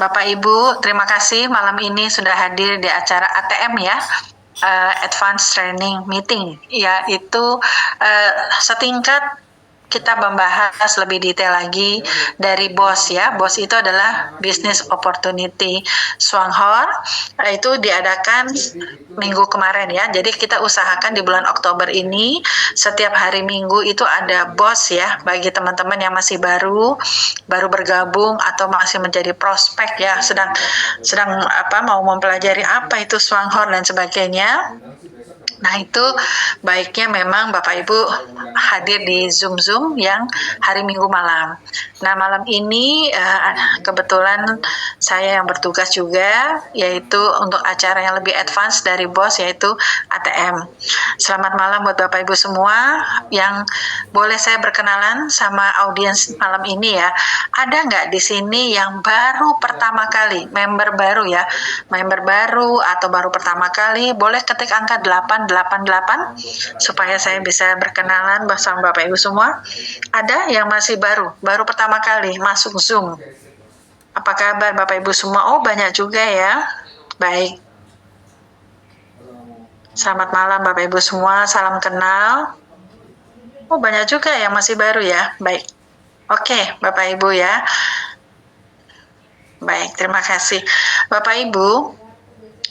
Bapak Ibu, terima kasih malam ini sudah hadir di acara ATM ya, Advanced Training Meeting, yaitu setingkat kita membahas lebih detail lagi dari BOS ya. BOS itu adalah Business Opportunity Swanghor, itu diadakan minggu kemarin ya. Jadi kita usahakan di bulan Oktober ini setiap hari Minggu itu ada BOS ya, bagi teman-teman yang masih baru bergabung atau masih menjadi prospek ya, sedang mau mempelajari apa itu Swanghor dan sebagainya. Nah, itu baiknya memang Bapak Ibu hadir di Zoom yang hari Minggu malam. Nah, malam ini kebetulan saya yang bertugas juga, yaitu untuk acara yang lebih advance dari BOS, yaitu ATM. Selamat malam buat Bapak Ibu semua. Yang boleh saya berkenalan sama audiens malam ini ya. Ada nggak di sini yang baru pertama kali, member baru ya, member baru atau baru pertama kali, boleh ketik angka 888 supaya saya bisa berkenalan bersama Bapak Ibu semua. Ada yang masih baru pertama kali masuk Zoom. Apa kabar Bapak Ibu semua? Oh, banyak juga ya. Baik. Selamat malam Bapak Ibu semua, salam kenal. Oh, banyak juga yang masih baru ya. Baik. Oke, Bapak Ibu ya. Baik, terima kasih. Bapak Ibu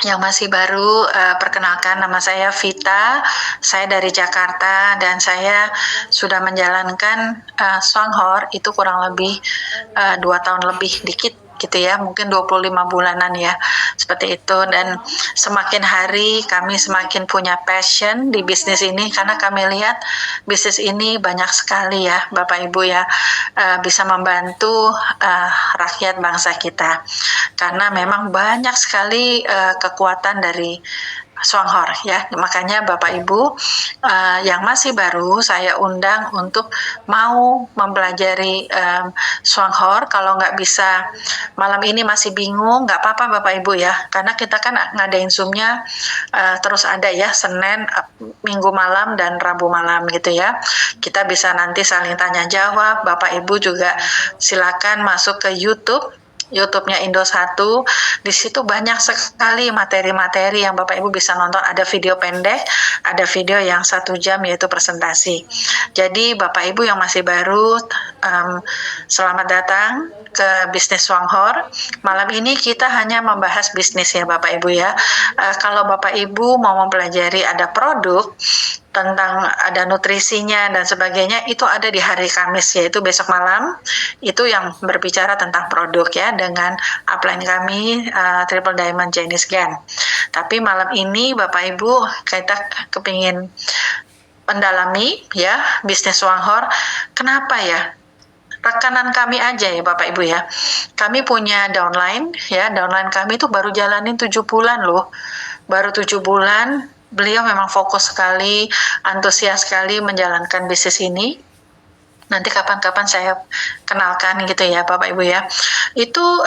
yang masih baru, perkenalkan, nama saya Vita, saya dari Jakarta dan saya sudah menjalankan Swanghor itu kurang lebih 2 tahun lebih dikit gitu ya, mungkin 25 bulanan ya, seperti itu. Dan semakin hari kami semakin punya passion di bisnis ini, karena kami lihat bisnis ini banyak sekali ya Bapak Ibu ya, bisa membantu rakyat bangsa kita, karena memang banyak sekali kekuatan dari Swanghor ya. Makanya Bapak Ibu yang masih baru saya undang untuk mau mempelajari Swanghor. Kalau nggak bisa malam ini masih bingung, nggak apa-apa Bapak Ibu ya, karena kita kan ngadain Zoom-nya terus ada ya, Senin, Minggu malam dan Rabu malam gitu ya. Kita bisa nanti saling tanya jawab. Bapak Ibu juga silakan masuk ke YouTube-nya Indo1. Di situ banyak sekali materi-materi yang Bapak Ibu bisa nonton. Ada video pendek, ada video yang 1 jam yaitu presentasi. Jadi Bapak Ibu yang masih baru, selamat datang ke bisnis Swanghor. Malam ini kita hanya membahas bisnis ya Bapak Ibu ya. Kalau Bapak Ibu mau mempelajari ada produk, tentang ada nutrisinya dan sebagainya, itu ada di hari Kamis, yaitu besok malam. Itu yang berbicara tentang produk ya, dengan upline kami Triple Diamond Chinese Gan. Tapi malam ini Bapak Ibu kita kepingin pendalami ya bisnis Swanghor. Kenapa ya? Rekanan kami aja ya Bapak Ibu ya, kami punya downline ya, downline kami itu baru jalanin 7 bulan loh, baru 7 bulan. Beliau memang fokus sekali, antusias sekali menjalankan bisnis ini. Nanti kapan-kapan saya kenalkan gitu ya Bapak Ibu ya. Itu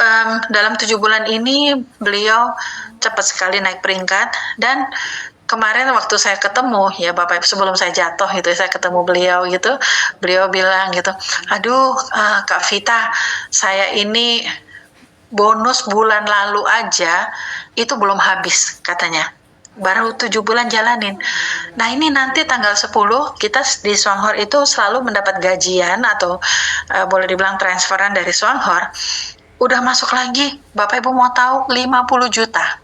dalam 7 bulan ini beliau cepat sekali naik peringkat. Dan kemarin waktu saya ketemu ya Bapak Ibu, sebelum saya jatuh gitu, saya ketemu beliau gitu, beliau bilang gitu, aduh Kak Vita, saya ini bonus bulan lalu aja itu belum habis katanya, baru 7 bulan jalanin. Nah, ini nanti tanggal 10 kita di Swanghor itu selalu mendapat gajian atau boleh dibilang transferan dari Swanghor. Udah masuk lagi, Bapak Ibu mau tahu, 50 juta.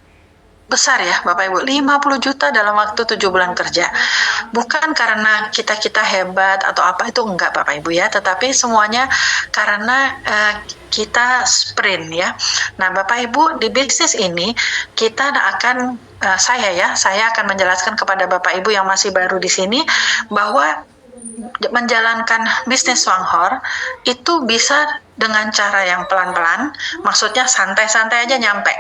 Besar ya Bapak Ibu, 50 juta dalam waktu 7 bulan kerja. Bukan karena kita hebat atau apa, itu enggak Bapak Ibu ya, tetapi semuanya karena kita sprint ya. Nah Bapak Ibu, di bisnis ini kita akan saya akan menjelaskan kepada Bapak Ibu yang masih baru di sini bahwa menjalankan bisnis Swanghor itu bisa dengan cara yang pelan-pelan, maksudnya santai-santai aja nyampe.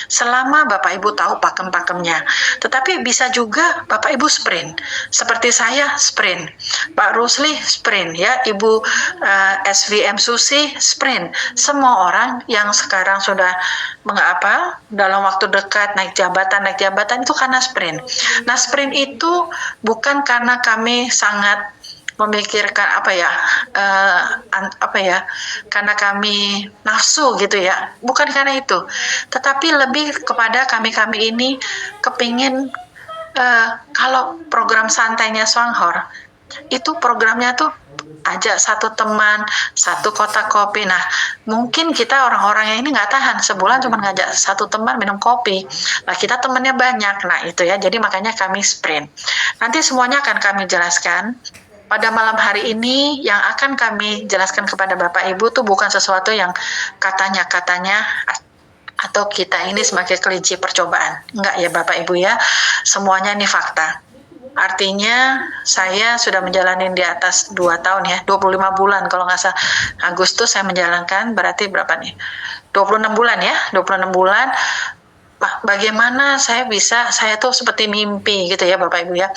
Selama Bapak Ibu tahu pakem-pakemnya. Tetapi bisa juga Bapak Ibu sprint. Seperti saya sprint, Pak Rusli sprint ya, Ibu SVM Susi sprint. Semua orang yang sekarang sudah dalam waktu dekat naik jabatan itu karena sprint. Nah, sprint itu bukan karena kami sangat memikirkan apa ya, karena kami nafsu gitu ya, bukan karena itu, tetapi lebih kepada kami ini kepingin kalau program santainya Swanghor itu programnya tuh ajak satu teman, satu kotak kopi. Nah, mungkin kita orang-orang yang ini nggak tahan sebulan cuma ngajak satu teman minum kopi. Nah, kita temannya banyak. Nah, itu ya. Jadi makanya kami sprint. Nanti semuanya akan kami jelaskan. Pada malam hari ini yang akan kami jelaskan kepada Bapak Ibu tuh bukan sesuatu yang katanya-katanya atau kita ini sebagai kelinci percobaan. Enggak ya Bapak Ibu ya. Semuanya ini fakta. Artinya saya sudah menjalani di atas 2 tahun ya, 25 bulan kalau nggak salah. Agustus saya menjalankan, berarti berapa nih? 26 bulan ya, 26 bulan. Bagaimana saya tuh seperti mimpi gitu ya Bapak Ibu ya,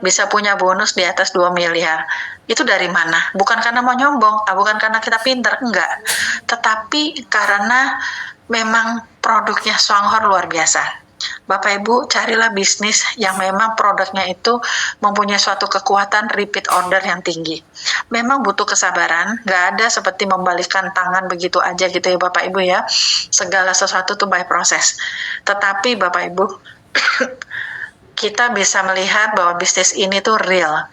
bisa punya bonus di atas 2 miliar. Itu dari mana? Bukan karena mau nyombong, bukan karena kita pinter, enggak. Tetapi karena memang produknya Swanghor luar biasa. Bapak Ibu carilah bisnis yang memang produknya itu mempunyai suatu kekuatan repeat order yang tinggi. Memang butuh kesabaran, nggak ada seperti membalikkan tangan begitu aja gitu ya Bapak Ibu ya. Segala sesuatu tuh by proses. Tetapi Bapak Ibu, kita bisa melihat bahwa bisnis ini tuh real.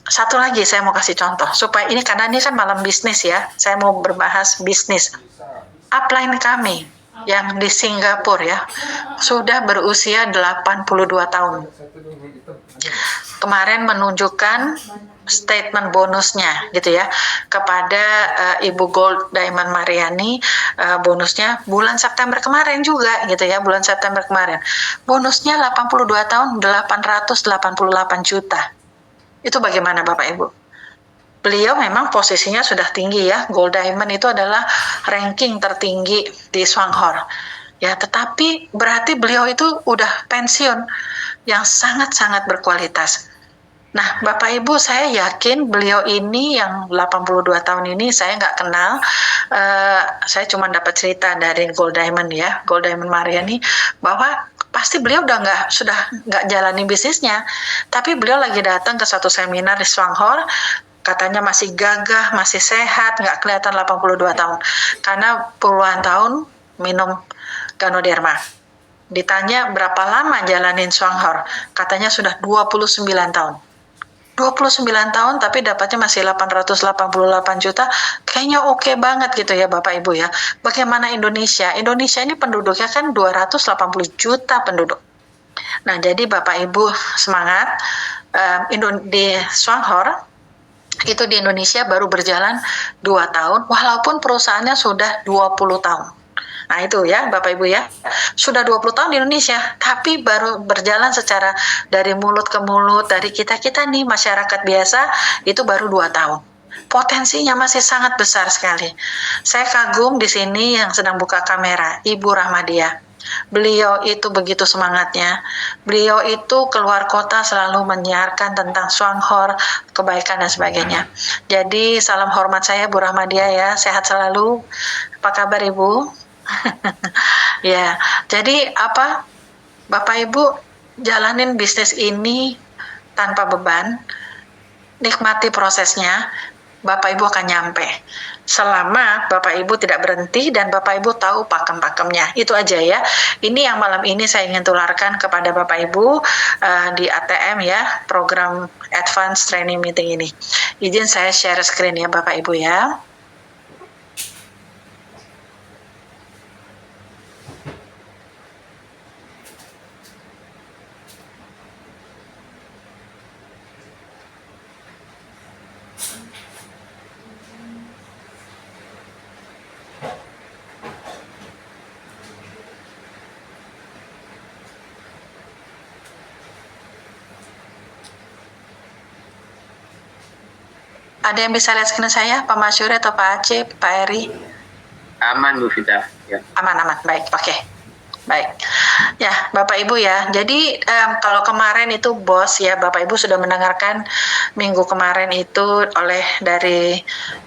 Satu lagi saya mau kasih contoh, supaya ini karena ini kan malam bisnis ya, saya mau berbahas bisnis. Upline kami yang di Singapura ya sudah berusia 82 tahun. Kemarin menunjukkan statement bonusnya gitu ya kepada Ibu Gold Diamond Mariani, bonusnya bulan September kemarin juga gitu ya, bulan September kemarin. Bonusnya 82 tahun 888 juta. Itu bagaimana Bapak Ibu? Beliau memang posisinya sudah tinggi ya, Gold Diamond itu adalah ranking tertinggi di Swanghor. Ya, tetapi berarti beliau itu udah pensiun yang sangat-sangat berkualitas. Nah, Bapak Ibu, saya yakin beliau ini yang 82 tahun ini saya nggak kenal. Saya cuma dapat cerita dari Gold Diamond ya, Gold Diamond Mariani, bahwa pasti beliau sudah nggak jalani bisnisnya. Tapi beliau lagi datang ke satu seminar di Swanghor, katanya masih gagah, masih sehat, nggak kelihatan 82 tahun. Karena puluhan tahun minum Ganoderma. Ditanya berapa lama jalanin Swanghor, katanya sudah 29 tahun. 29 tahun tapi dapatnya masih 888 juta, kayaknya oke banget gitu ya Bapak Ibu ya. Bagaimana Indonesia? Indonesia ini penduduknya kan 280 juta penduduk. Nah, jadi Bapak Ibu semangat. Di Swanghor itu di Indonesia baru berjalan 2 tahun, walaupun perusahaannya sudah 20 tahun. Nah itu ya Bapak Ibu ya, sudah 20 tahun di Indonesia, tapi baru berjalan secara dari mulut ke mulut, dari kita-kita nih masyarakat biasa, itu baru 2 tahun. Potensinya masih sangat besar sekali. Saya kagum di sini yang sedang buka kamera, Ibu Rahmadiah. Beliau itu begitu semangatnya. Beliau itu keluar kota selalu menyiarkan tentang Swanghor, kebaikan dan sebagainya. Jadi salam hormat saya Bu Rahmadiah ya, sehat selalu. Apa kabar Ibu? Ya, jadi Bapak Ibu jalanin bisnis ini tanpa beban, nikmati prosesnya, Bapak Ibu akan nyampe. Selama Bapak Ibu tidak berhenti dan Bapak Ibu tahu pakem-pakemnya. Itu aja ya. Ini yang malam ini saya ingin tularkan kepada Bapak Ibu di ATM ya, program Advanced Training Meeting ini. Izin saya share screen ya Bapak Ibu ya. Ada yang bisa lihat screen saya, Pak Masyuri atau Pak Aceh, Pak Eri? Aman Bu Vita. Ya. Aman, baik, oke. Baik, ya Bapak Ibu ya. Jadi kalau kemarin itu bos ya, Bapak Ibu sudah mendengarkan minggu kemarin itu dari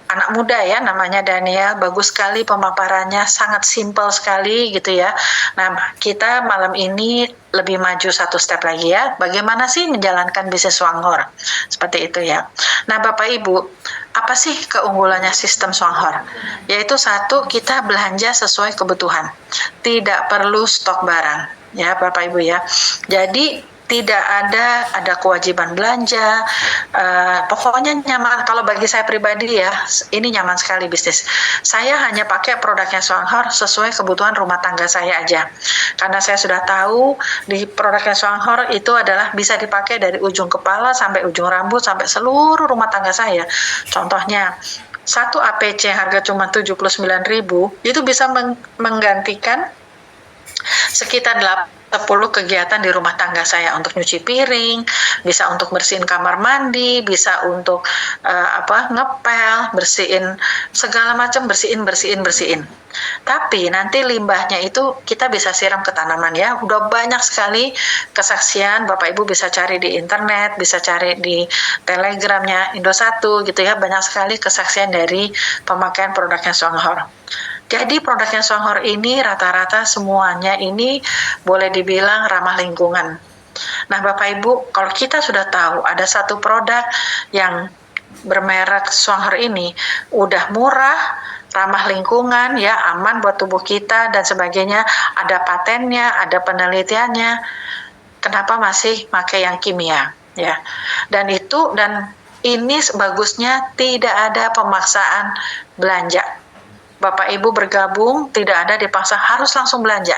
anak muda ya, namanya Daniel, bagus sekali pemaparannya, sangat simpel sekali gitu ya. Nah, kita malam ini lebih maju satu step lagi ya, bagaimana sih menjalankan bisnis Swanghor, seperti itu ya. Nah, Bapak Ibu, apa sih keunggulannya sistem Swanghor? Yaitu satu, kita belanja sesuai kebutuhan, tidak perlu stok barang ya Bapak Ibu ya. Jadi tidak ada kewajiban belanja, pokoknya nyaman. Kalau bagi saya pribadi ya, ini nyaman sekali bisnis. Saya hanya pakai produknya Swanghor sesuai kebutuhan rumah tangga saya aja, karena saya sudah tahu di produknya Swanghor itu adalah bisa dipakai dari ujung kepala sampai ujung rambut sampai seluruh rumah tangga saya. Contohnya, satu APC harga cuma 79.000 itu bisa menggantikan sekitar 10 kegiatan di rumah tangga saya, untuk nyuci piring, bisa untuk bersihin kamar mandi, bisa untuk ngepel, bersihin segala macam, bersihin. Tapi nanti limbahnya itu kita bisa siram ke tanaman ya. Udah banyak sekali kesaksian, Bapak Ibu bisa cari di internet, bisa cari di Telegramnya Indosat gitu ya. Banyak sekali kesaksian dari pemakaian produknya Swanghor. Jadi produknya Swanghor ini rata-rata semuanya ini boleh dibilang ramah lingkungan. Nah Bapak Ibu, kalau kita sudah tahu ada satu produk yang bermerek Swanghor ini udah murah, ramah lingkungan, ya aman buat tubuh kita dan sebagainya, ada patennya, ada penelitiannya, kenapa masih pakai yang kimia ya? Dan ini bagusnya tidak ada pemaksaan belanja. Bapak Ibu bergabung, tidak ada dipaksa harus langsung belanja.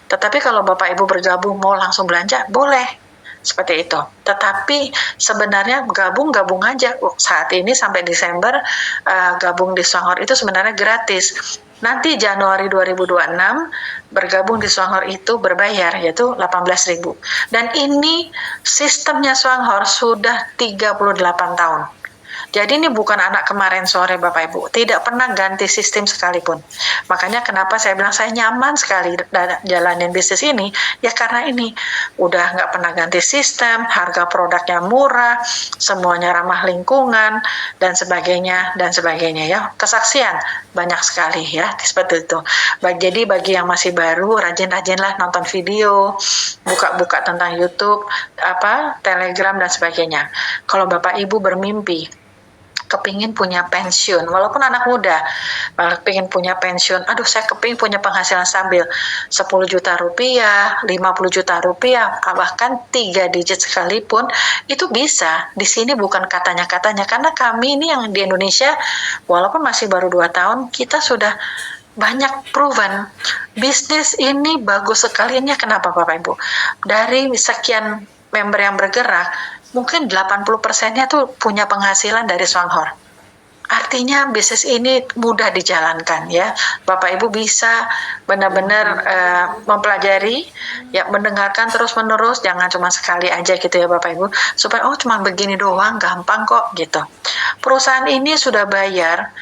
Tetapi kalau Bapak Ibu bergabung mau langsung belanja, boleh. Seperti itu. Tetapi sebenarnya gabung aja. Saat ini sampai Desember gabung di Swanghor itu sebenarnya gratis. Nanti Januari 2026 bergabung di Swanghor itu berbayar, yaitu 18.000. Dan ini sistemnya Swanghor sudah 38 tahun. Jadi ini bukan anak kemarin sore Bapak Ibu, tidak pernah ganti sistem sekalipun. Makanya kenapa saya bilang saya nyaman sekali jalanin bisnis ini, ya karena ini udah nggak pernah ganti sistem, harga produknya murah, semuanya ramah lingkungan dan sebagainya ya. Kesaksian banyak sekali ya seperti itu. Jadi bagi yang masih baru, rajin-rajinlah nonton video, buka-buka tentang YouTube, Telegram dan sebagainya. Kalau Bapak Ibu bermimpi kepingin punya pensiun, walaupun anak muda, kepingin punya pensiun, saya kepingin punya penghasilan stabil 10 juta rupiah, 50 juta rupiah, bahkan 3 digit sekalipun, itu bisa. Di sini bukan katanya-katanya, karena kami ini yang di Indonesia, walaupun masih baru 2 tahun, kita sudah banyak proven. Bisnis ini bagus sekali. Ini kenapa Bapak Ibu? Dari sekian member yang bergerak, mungkin 80%-nya tuh punya penghasilan dari Swanghor. Artinya bisnis ini mudah dijalankan ya. Bapak Ibu bisa benar-benar mempelajari, ya mendengarkan terus-menerus, jangan cuma sekali aja gitu ya Bapak Ibu. Supaya cuma begini doang, gampang kok gitu. Perusahaan ini sudah bayar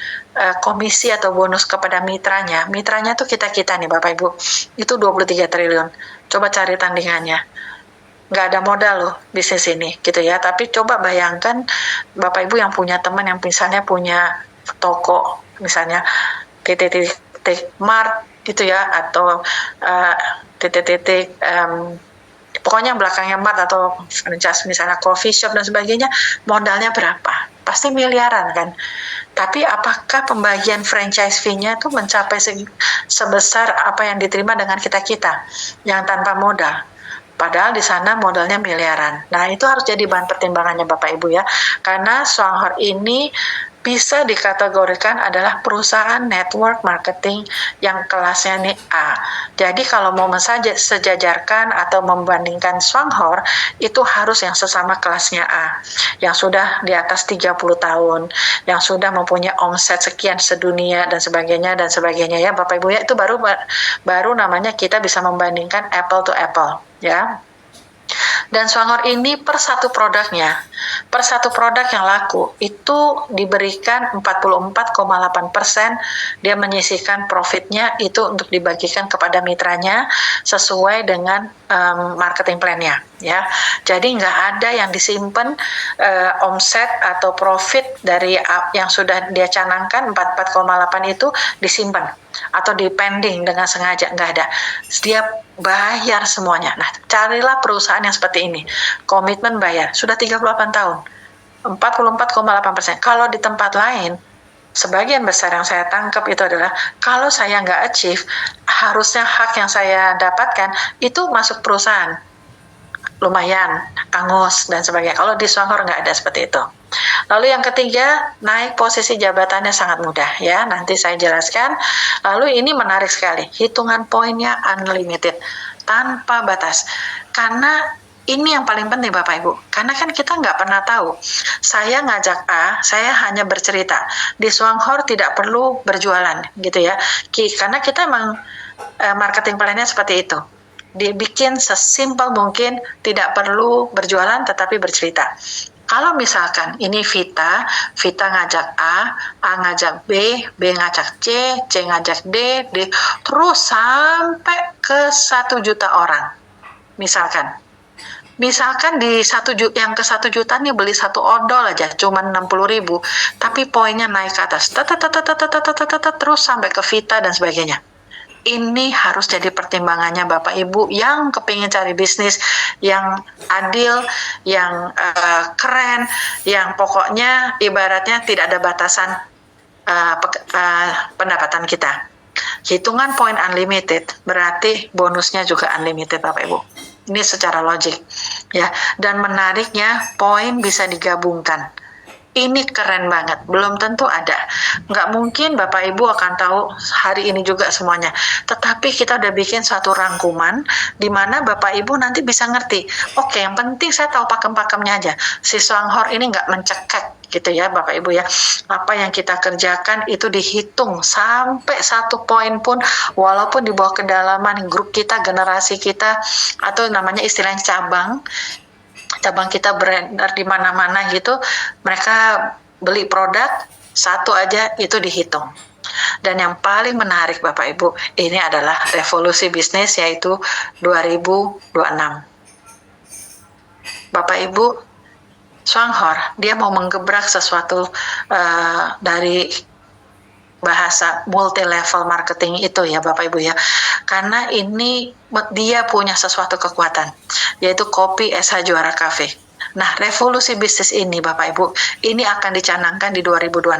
komisi atau bonus kepada mitranya. Mitranya tuh kita-kita nih Bapak Ibu. Itu 23 triliun. Coba cari tandingannya. Nggak ada modal loh bisnis ini gitu ya. Tapi coba bayangkan Bapak Ibu yang punya teman yang misalnya punya toko, misalnya titik-titik mart gitu ya, atau titik-titik pokoknya belakangnya mart atau franchise misalnya coffee shop dan sebagainya, modalnya berapa? Pasti miliaran kan. Tapi apakah pembagian franchise fee-nya tuh mencapai sebesar apa yang diterima dengan kita-kita yang tanpa modal? Padahal di sana modalnya miliaran. Nah, itu harus jadi bahan pertimbangannya Bapak Ibu ya. Karena Swanghor ini bisa dikategorikan adalah perusahaan network marketing yang kelasnya nih A. Jadi kalau mau sejajarkan atau membandingkan Swanghor, itu harus yang sesama kelasnya A, yang sudah di atas 30 tahun, yang sudah mempunyai omset sekian sedunia dan sebagainya ya Bapak Ibu ya. Itu baru namanya kita bisa membandingkan apple to apple ya. Dan Swanghor ini per satu produknya, per satu produk yang laku itu diberikan 44,8%, dia menyisihkan profitnya itu untuk dibagikan kepada mitranya sesuai dengan marketing plan-nya, ya. Jadi nggak ada yang disimpan omset atau profit dari yang sudah dia canangkan 44,8 itu disimpan atau dipending dengan sengaja, nggak ada. Dia bayar semuanya. Nah, carilah perusahaan yang seperti ini. Komitmen bayar. Sudah 38 tahun. 44,8%. Kalau di tempat lain, sebagian besar yang saya tangkap itu adalah kalau saya nggak achieve, harusnya hak yang saya dapatkan itu masuk perusahaan. Lumayan, angus, dan sebagainya. Kalau di Swanghor nggak ada seperti itu. Lalu yang ketiga, naik posisi jabatannya sangat mudah, ya. Nanti saya jelaskan. Lalu ini menarik sekali, hitungan poinnya unlimited, tanpa batas. Karena ini yang paling penting Bapak Ibu, karena kan kita nggak pernah tahu. Saya ngajak A, saya hanya bercerita. Di Swanghor tidak perlu berjualan, gitu ya. Karena kita emang marketing plan-nya seperti itu. Dibikin sesimpel mungkin, tidak perlu berjualan tetapi bercerita. Kalau misalkan ini Vita ngajak A ngajak B ngajak C ngajak D, terus sampai ke 1 juta orang. Misalkan di yang ke 1 juta nih beli 1 odol aja cuma 60.000, tapi poinnya naik ke atas, terus sampai ke Vita dan sebagainya. Ini harus jadi pertimbangannya Bapak Ibu yang kepingin cari bisnis yang adil, yang keren, yang pokoknya ibaratnya tidak ada batasan pendapatan kita. Hitungan poin unlimited berarti bonusnya juga unlimited Bapak Ibu. Ini secara logik, ya. Dan menariknya poin bisa digabungkan. Ini keren banget, belum tentu ada. Nggak mungkin Bapak Ibu akan tahu hari ini juga semuanya. Tetapi kita udah bikin suatu rangkuman di mana Bapak Ibu nanti bisa ngerti. Oke, yang penting saya tahu pakem-pakemnya aja. Si Swanghor ini nggak mencekek gitu ya Bapak Ibu ya. Apa yang kita kerjakan itu dihitung sampai 1 poin pun, walaupun di bawah kedalaman grup kita, generasi kita, atau namanya istilahnya cabang kita beredar di mana-mana gitu, mereka beli produk satu aja itu dihitung. Dan yang paling menarik Bapak Ibu, ini adalah revolusi bisnis yaitu 2026. Bapak Ibu, Swanghor dia mau menggebrak sesuatu dari bahasa multi level marketing itu ya Bapak Ibu ya, karena ini dia punya sesuatu kekuatan yaitu kopi SH Juara Cafe. Nah, revolusi bisnis ini Bapak Ibu, ini akan dicanangkan di 2026.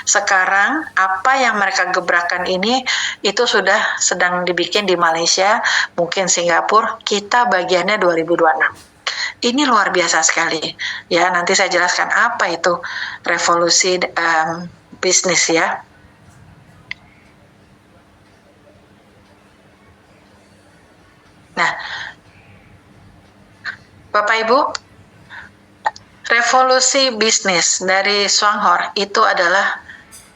Sekarang apa yang mereka gebrakan ini itu sudah sedang dibikin di Malaysia, mungkin Singapura, kita bagiannya 2026. Ini luar biasa sekali ya, nanti saya jelaskan apa itu revolusi bisnis ya. Nah, Bapak Ibu, revolusi bisnis dari Swanghor itu adalah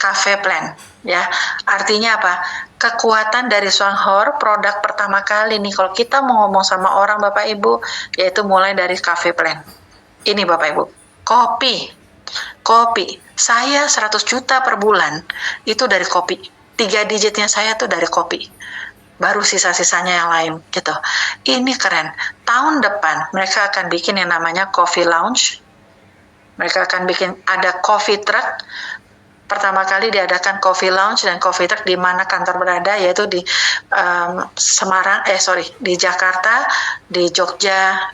cafe plan, ya. Artinya apa? Kekuatan dari Swanghor, produk pertama kali nih kalau kita mau ngomong sama orang Bapak Ibu, yaitu mulai dari cafe plan. Ini Bapak Ibu, kopi. Saya 100 juta per bulan itu dari kopi. 3 digitnya saya tuh dari kopi. Baru sisa-sisanya yang lain gitu. Ini keren. Tahun depan mereka akan bikin yang namanya coffee lounge. Mereka akan bikin ada coffee truck. Pertama kali diadakan coffee lounge dan coffee truck di mana kantor berada, yaitu di di Jakarta, di Jogja,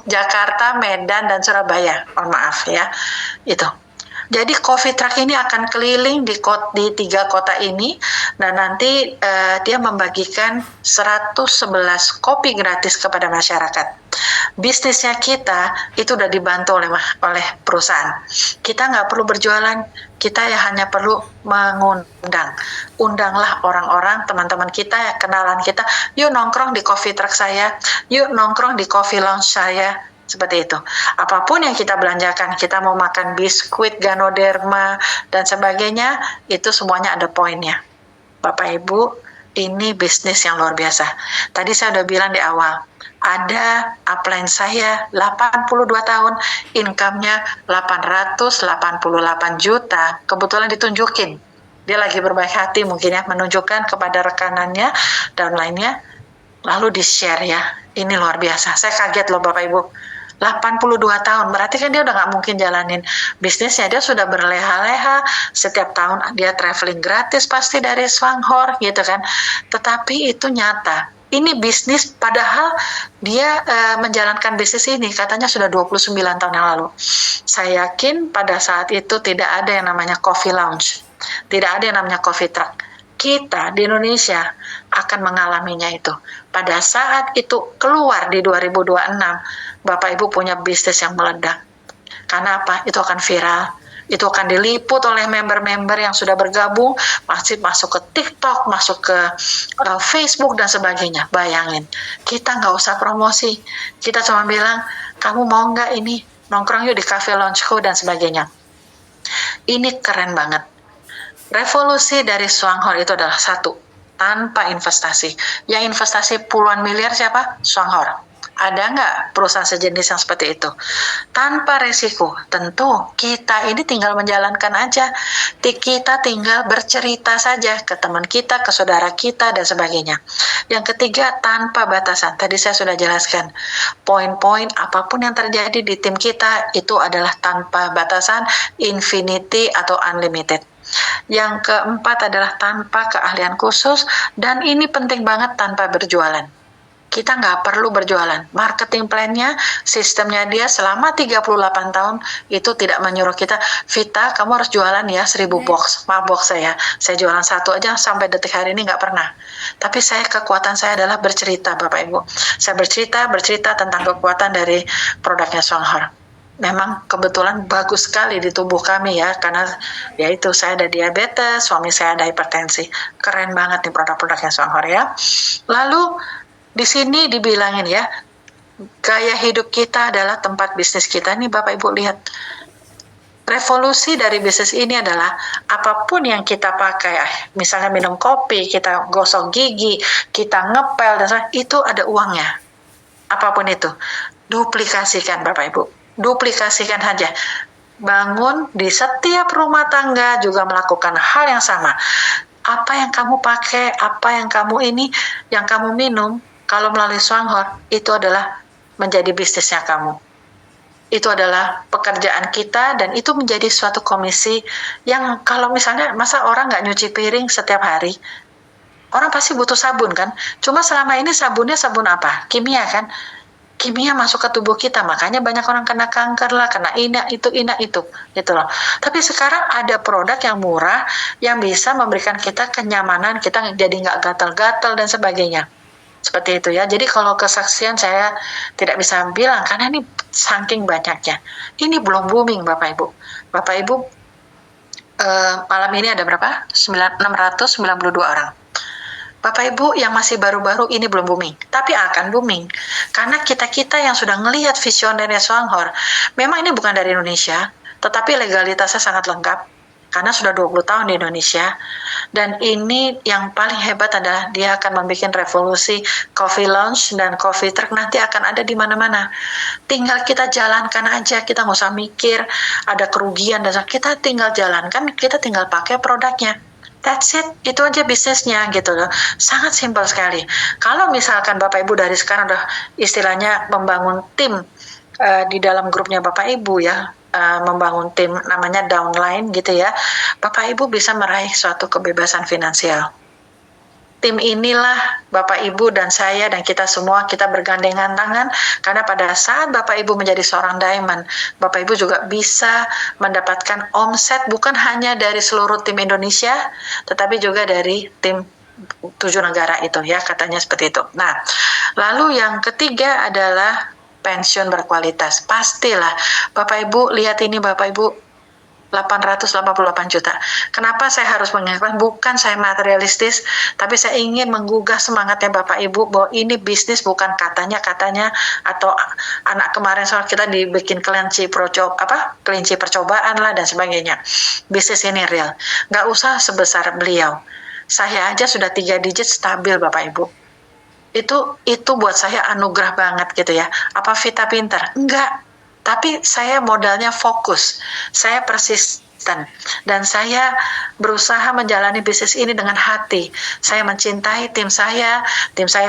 Jakarta, Medan dan Surabaya. Mohon maaf ya. Itu. Jadi coffee truck ini akan keliling di 3 kota ini, dan nanti dia membagikan 111 kopi gratis kepada masyarakat. Bisnisnya kita itu udah dibantu oleh perusahaan. Kita nggak perlu berjualan, kita hanya perlu mengundang. Undanglah orang-orang, teman-teman kita, kenalan kita, yuk nongkrong di coffee truck saya, yuk nongkrong di coffee lounge saya. Seperti itu. Apapun yang kita belanjakan, kita mau makan biskuit, Ganoderma, dan sebagainya, itu semuanya ada poinnya. Bapak Ibu, Ini bisnis yang luar biasa. Tadi saya udah bilang di awal, ada upline saya 82 tahun, income-nya 888 juta. Kebetulan ditunjukin. Dia lagi berbaik hati mungkin ya, menunjukkan kepada rekanannya dan lainnya, lalu di-share ya. Ini luar biasa. Saya kaget loh Bapak Ibu. 82 tahun, berarti kan dia udah nggak mungkin jalanin bisnisnya, dia sudah berleha-leha, setiap tahun dia traveling gratis pasti dari Swanghor gitu kan, tetapi itu nyata, ini bisnis padahal dia menjalankan bisnis ini katanya sudah 29 tahun yang lalu. Saya yakin pada saat itu tidak ada yang namanya coffee lounge, tidak ada yang namanya coffee truck. Kita di Indonesia akan mengalaminya itu. Pada saat itu keluar di 2026, Bapak Ibu punya bisnis yang meledak. Karena apa? Itu akan viral. Itu akan diliput oleh member-member yang sudah bergabung, masuk ke TikTok, masuk ke Facebook dan sebagainya. Bayangin, kita nggak usah promosi. Kita cuma bilang, kamu mau nggak ini nongkrong yuk di cafe loungeku dan sebagainya. Ini keren banget. Revolusi dari Swanghor itu adalah satu, tanpa investasi. Yang investasi puluhan miliar siapa? Swanghor. Ada nggak perusahaan sejenis yang seperti itu? Tanpa resiko, tentu kita ini tinggal menjalankan aja. Kita tinggal bercerita saja ke teman kita, ke saudara kita, dan sebagainya. Yang ketiga, tanpa batasan. Tadi saya sudah jelaskan, poin-poin apapun yang terjadi di tim kita itu adalah tanpa batasan, infinity atau unlimited. Yang keempat adalah tanpa keahlian khusus, dan ini penting banget, tanpa berjualan. Kita nggak perlu berjualan. Marketing plan-nya, sistemnya dia selama 38 tahun itu tidak menyuruh kita, Vita kamu harus jualan ya 1000 box. Maaf box saya jualan satu aja sampai detik hari ini nggak pernah. Tapi kekuatan saya adalah bercerita Bapak Ibu. Saya bercerita tentang kekuatan dari produknya Swanghor. Memang kebetulan bagus sekali di tubuh kami ya, karena yaitu saya ada diabetes, suami saya ada hipertensi. Keren banget nih produk-produknya Swanghor ya. Lalu di sini dibilangin ya, gaya hidup kita adalah tempat bisnis kita. Nih Bapak Ibu lihat, revolusi dari bisnis ini adalah apapun yang kita pakai, misalnya minum kopi, kita gosok gigi, kita ngepel, dan itu ada uangnya. Apapun itu, duplikasikan Bapak Ibu. Duplikasikan saja. Bangun di setiap rumah tangga juga melakukan hal yang sama. Apa yang kamu pakai, apa yang kamu yang kamu minum, kalau melalui Swanghor, itu adalah menjadi bisnisnya kamu. Itu adalah pekerjaan kita, dan itu menjadi suatu komisi yang kalau misalnya, masa orang nggak nyuci piring setiap hari? Orang pasti butuh sabun kan? Cuma selama ini sabunnya sabun apa? Kimia kan? Kimia masuk ke tubuh kita, makanya banyak orang kena kanker lah, kena itu, gitu loh. Tapi sekarang ada produk yang murah, yang bisa memberikan kita kenyamanan, kita jadi nggak gatal-gatal dan sebagainya. Seperti itu ya. Jadi kalau kesaksian saya tidak bisa bilang, karena ini saking banyaknya. Ini belum booming Bapak Ibu. Bapak Ibu, malam ini ada berapa? 692 orang. Bapak Ibu yang masih baru-baru ini belum booming, tapi akan booming. Karena kita-kita yang sudah ngelihat visionernya Swanghor, memang ini bukan dari Indonesia, tetapi legalitasnya sangat lengkap, karena sudah 20 tahun di Indonesia. Dan ini yang paling hebat adalah dia akan membuat revolusi coffee lounge dan coffee truck nanti akan ada di mana-mana. Tinggal kita jalankan aja, kita nggak usah mikir ada kerugian, dan kita tinggal jalankan, kita tinggal pakai produknya. That's it, itu aja bisnisnya gitu loh. Sangat simpel sekali. Kalau misalkan Bapak Ibu dari sekarang udah istilahnya membangun tim di dalam grupnya Bapak Ibu ya, membangun tim namanya downline gitu ya, Bapak Ibu bisa meraih suatu kebebasan finansial. Tim inilah Bapak Ibu dan saya dan kita semua, kita bergandengan tangan, karena pada saat Bapak Ibu menjadi seorang diamond, Bapak Ibu juga bisa mendapatkan omset bukan hanya dari seluruh tim Indonesia, tetapi juga dari tim 7 negara itu ya, katanya seperti itu. Nah, lalu yang ketiga adalah pensiun berkualitas. Pastilah Bapak Ibu lihat ini Bapak Ibu, 888 juta. Kenapa saya harus mengingatkan? Bukan saya materialistis, tapi saya ingin menggugah semangatnya Bapak Ibu bahwa ini bisnis bukan katanya atau anak kemarin soal kita dibikin kelinci percobaan lah dan sebagainya. Bisnis ini real. Nggak usah sebesar beliau. Saya aja sudah 3 digit stabil Bapak Ibu. Itu buat saya anugerah banget gitu ya. Apa Vita pintar? Enggak. Tapi saya modalnya fokus. Saya persisten. Dan saya berusaha menjalani bisnis ini dengan hati. Saya mencintai tim saya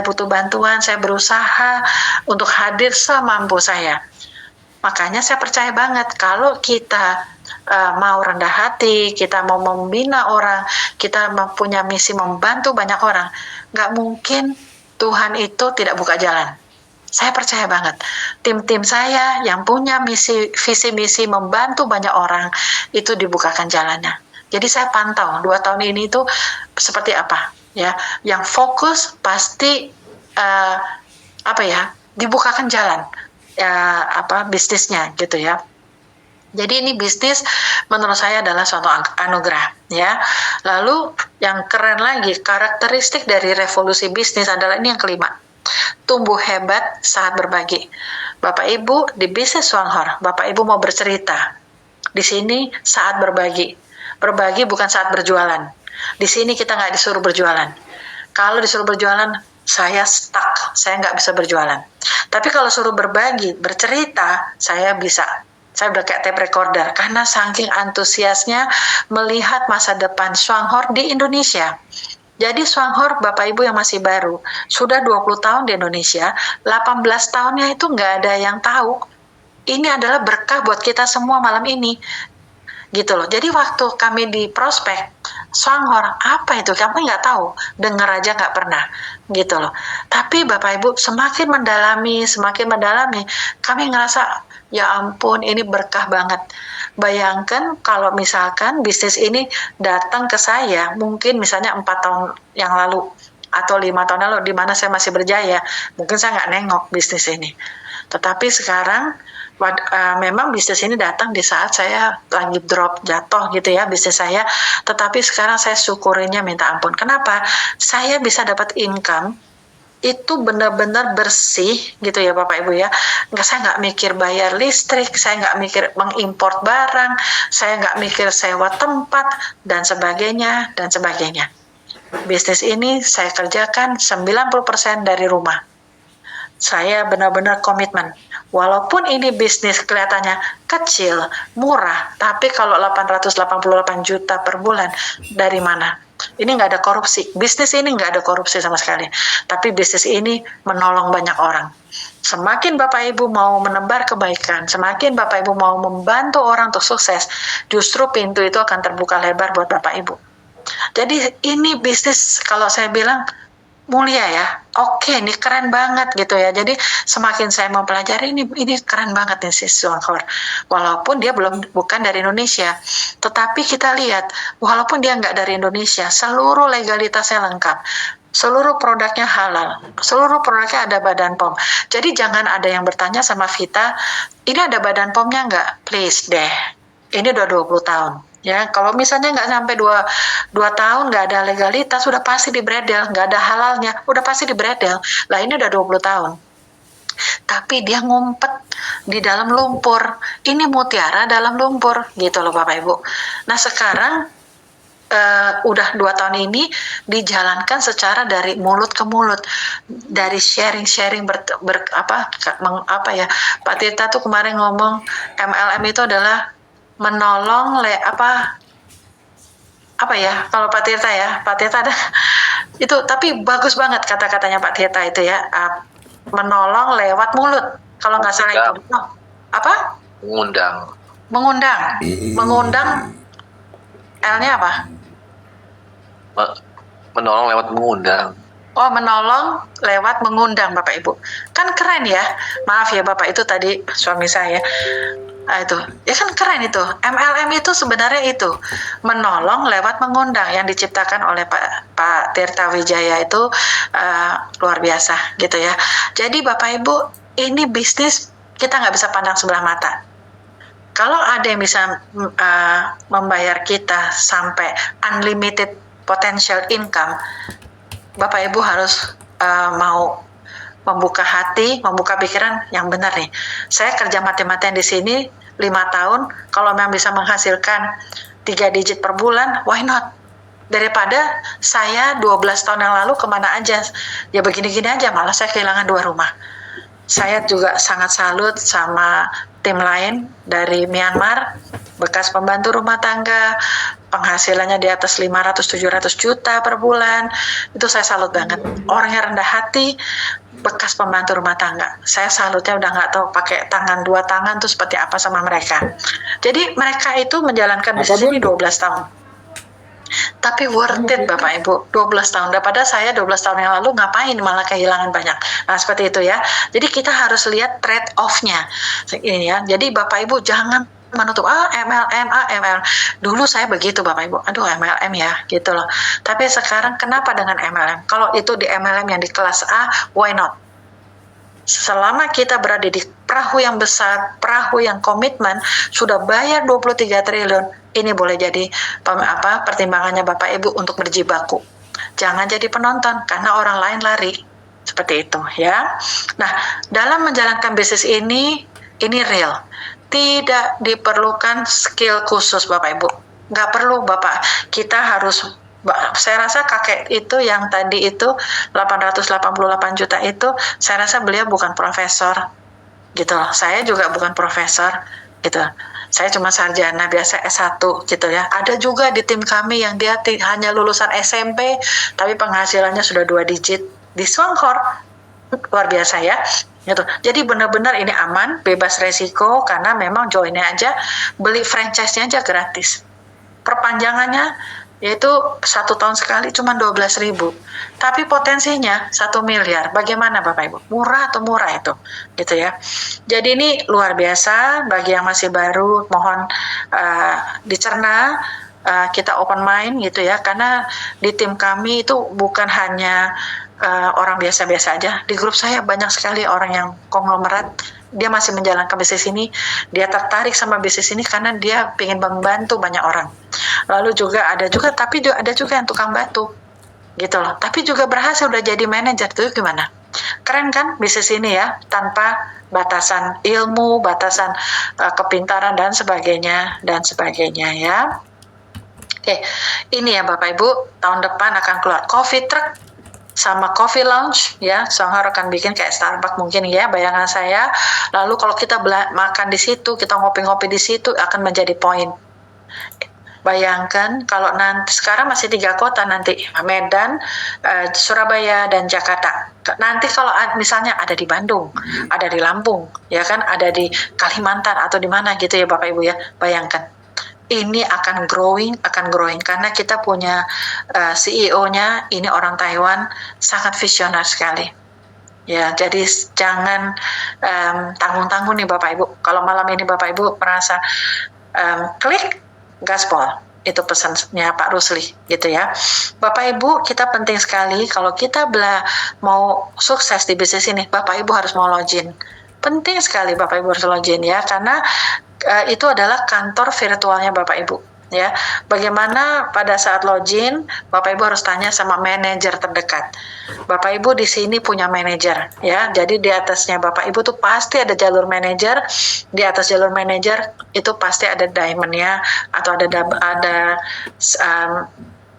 butuh bantuan, saya berusaha untuk hadir semampu saya. Makanya saya percaya banget kalau kita mau rendah hati, kita mau membina orang, kita mempunyai misi membantu banyak orang, nggak mungkin Tuhan itu tidak buka jalan. Saya percaya banget tim-tim saya yang punya visi misi membantu banyak orang itu dibukakan jalannya. Jadi saya pantau 2 tahun ini itu seperti apa ya, yang fokus pasti dibukakan jalan bisnisnya gitu ya. Jadi ini bisnis menurut saya adalah suatu anugerah ya. Lalu yang keren lagi, karakteristik dari revolusi bisnis adalah ini yang kelima. Tumbuh hebat saat berbagi. Bapak Ibu di bisnis Swanghor, Bapak Ibu mau bercerita. Di sini saat berbagi. Berbagi bukan saat berjualan. Di sini kita nggak disuruh berjualan. Kalau disuruh berjualan, saya stuck, saya nggak bisa berjualan. Tapi kalau suruh berbagi, bercerita, saya bisa. Saya udah kayak tape recorder, karena saking antusiasnya melihat masa depan Swanghor di Indonesia. Jadi Swanghor, Bapak Ibu yang masih baru, sudah 20 tahun di Indonesia, 18 tahunnya itu nggak ada yang tahu. Ini adalah berkah buat kita semua malam ini. Gitu loh. Jadi waktu kami di prospek, Swanghor, apa itu? Kami nggak tahu, dengar aja nggak pernah, gitu loh. Tapi Bapak Ibu semakin mendalami, kami ngerasa, ya ampun, ini berkah banget. Bayangkan kalau misalkan bisnis ini datang ke saya, mungkin misalnya 4 tahun yang lalu, atau 5 tahun lalu, di mana saya masih berjaya, mungkin saya nggak nengok bisnis ini. Tetapi sekarang, memang bisnis ini datang di saat saya lagi drop, jatuh gitu ya bisnis saya, tetapi sekarang saya syukurinya minta ampun. Kenapa? Saya bisa dapat income itu benar-benar bersih gitu ya Bapak Ibu ya. Saya nggak mikir bayar listrik, saya nggak mikir mengimport barang, saya nggak mikir sewa tempat dan sebagainya. Bisnis ini saya kerjakan 90% dari rumah. Saya benar-benar komitmen. Walaupun ini bisnis kelihatannya kecil, murah, tapi kalau 888 juta per bulan, dari mana? Ini nggak ada korupsi. Bisnis ini nggak ada korupsi sama sekali. Tapi bisnis ini menolong banyak orang. Semakin Bapak Ibu mau menebar kebaikan, semakin Bapak Ibu mau membantu orang untuk sukses, justru pintu itu akan terbuka lebar buat Bapak Ibu. Jadi ini bisnis, kalau saya bilang, mulia ya, oke, ini keren banget gitu ya. Jadi semakin saya mempelajari ini keren banget nih si Swanghor. Walaupun dia bukan dari Indonesia, tetapi kita lihat walaupun dia nggak dari Indonesia, seluruh legalitasnya lengkap, seluruh produknya halal, seluruh produknya ada Badan POM. Jadi jangan ada yang bertanya sama Vita, ini ada Badan POM-nya nggak? Please deh, ini udah 20 tahun. Ya, kalau misalnya nggak sampai 2 tahun nggak ada legalitas, sudah pasti dibredel, nggak ada halalnya, udah pasti dibredel. Lah ini udah 20 tahun. Tapi dia ngumpet di dalam lumpur. Ini mutiara dalam lumpur, gitu loh Bapak Ibu. Nah sekarang udah 2 tahun ini dijalankan secara dari mulut ke mulut, dari sharing Pak Tirta tuh kemarin ngomong MLM itu adalah menolong kalau Pak Tirta ada itu, tapi bagus banget kata-katanya Pak Tirta itu ya, menolong lewat mulut kalau nggak salah itu. Apa? Mengundang L-nya apa? Menolong lewat mengundang. Oh, menolong lewat mengundang Bapak Ibu. Kan keren ya. Maaf ya Bapak, itu tadi suami saya. Itu ya kan keren itu. MLM itu sebenarnya itu menolong lewat mengundang yang diciptakan oleh Pak Tirta Wijaya itu luar biasa gitu ya. Jadi Bapak Ibu, ini bisnis kita nggak bisa pandang sebelah mata. Kalau ada yang bisa membayar kita sampai unlimited potential income, Bapak Ibu harus mau membuka hati, membuka pikiran yang benar nih. Saya kerja mati-matian di sini 5 tahun, kalau memang bisa menghasilkan 3 digit per bulan, why not? daripada saya 12 tahun yang lalu kemana aja, ya begini-gini aja, malah saya kehilangan 2 rumah. Saya juga sangat salut sama tim lain dari Myanmar, bekas pembantu rumah tangga, penghasilannya di atas 500-700 juta per bulan. Itu saya salut banget. Orang yang rendah hati, bekas pembantu rumah tangga. Saya salutnya udah nggak tahu pakai tangan 2 tangan tuh seperti apa sama mereka. Jadi mereka itu menjalankan bisnis ini 12 tahun. Tapi worth it Bapak Ibu, 12 tahun. Daripada saya 12 tahun yang lalu ngapain malah kehilangan banyak. Nah seperti itu ya. Jadi kita harus lihat trade off-nya. Ini ya. Jadi Bapak Ibu jangan menutup MLM. Dulu saya begitu Bapak Ibu. Aduh MLM ya gitu loh. Tapi sekarang kenapa dengan MLM? Kalau itu di MLM yang di kelas A, why not? Selama kita berada di perahu yang besar, perahu yang komitmen, sudah bayar 23 triliun, ini boleh jadi pertimbangannya Bapak Ibu untuk berjibaku. Jangan jadi penonton karena orang lain lari. Seperti itu ya. Nah, dalam menjalankan bisnis ini real. Tidak diperlukan skill khusus Bapak Ibu. Nggak perlu Bapak. Kita harus, saya rasa kakek itu yang tadi itu 888 juta itu, saya rasa beliau bukan profesor gitu loh. Saya juga bukan profesor gitu. Saya cuma sarjana biasa S1 gitu ya. Ada juga di tim kami yang dia hanya lulusan SMP tapi penghasilannya sudah 2 digit di Swanghor. Luar biasa ya. Gitu. Jadi benar-benar ini aman, bebas resiko karena memang joinnya aja, beli franchise-nya aja gratis. Perpanjangannya yaitu 1 tahun sekali cuma 12.000. Tapi potensinya 1 miliar. Bagaimana Bapak Ibu? Murah atau murah itu? Gitu ya. Jadi ini luar biasa bagi yang masih baru, mohon dicerna, kita open mind gitu ya. Karena di tim kami itu bukan hanya orang biasa-biasa aja. Di grup saya banyak sekali orang yang konglomerat, dia masih menjalankan bisnis ini, dia tertarik sama bisnis ini karena dia ingin membantu banyak orang. Lalu juga ada juga yang tukang batu gitu loh, tapi juga berhasil udah jadi manajer. Itu gimana? Keren kan bisnis ini ya, tanpa batasan ilmu, batasan kepintaran dan sebagainya ya. Oke, ini ya Bapak Ibu, tahun depan akan keluar coffee truck sama coffee lounge ya. Shanghai akan bikin kayak Starbucks mungkin ya, bayangan saya. Lalu kalau kita makan di situ, kita ngopi-ngopi di situ, akan menjadi poin. Bayangkan kalau nanti, sekarang masih 3 kota nanti, Medan, Surabaya dan Jakarta. Nanti kalau misalnya ada di Bandung, ada di Lampung, ya kan, ada di Kalimantan atau di mana gitu ya Bapak Ibu ya. Bayangkan. Ini akan growing karena kita punya CEO-nya ini orang Taiwan, sangat visioner sekali. Ya, jadi jangan tanggung-tanggung nih Bapak Ibu. Kalau malam ini Bapak Ibu merasa klik gaspol, itu pesannya Pak Rusli gitu ya. Bapak Ibu, kita penting sekali kalau kita mau sukses di bisnis ini, Bapak Ibu harus mau login. Penting sekali Bapak Ibu harus login ya, karena itu adalah kantor virtualnya Bapak Ibu ya. Bagaimana pada saat login, Bapak Ibu harus tanya sama manajer terdekat. Bapak Ibu di sini punya manajer ya. Jadi di atasnya Bapak Ibu tuh pasti ada jalur manajer. Di atas jalur manajer itu pasti ada diamond-nya atau ada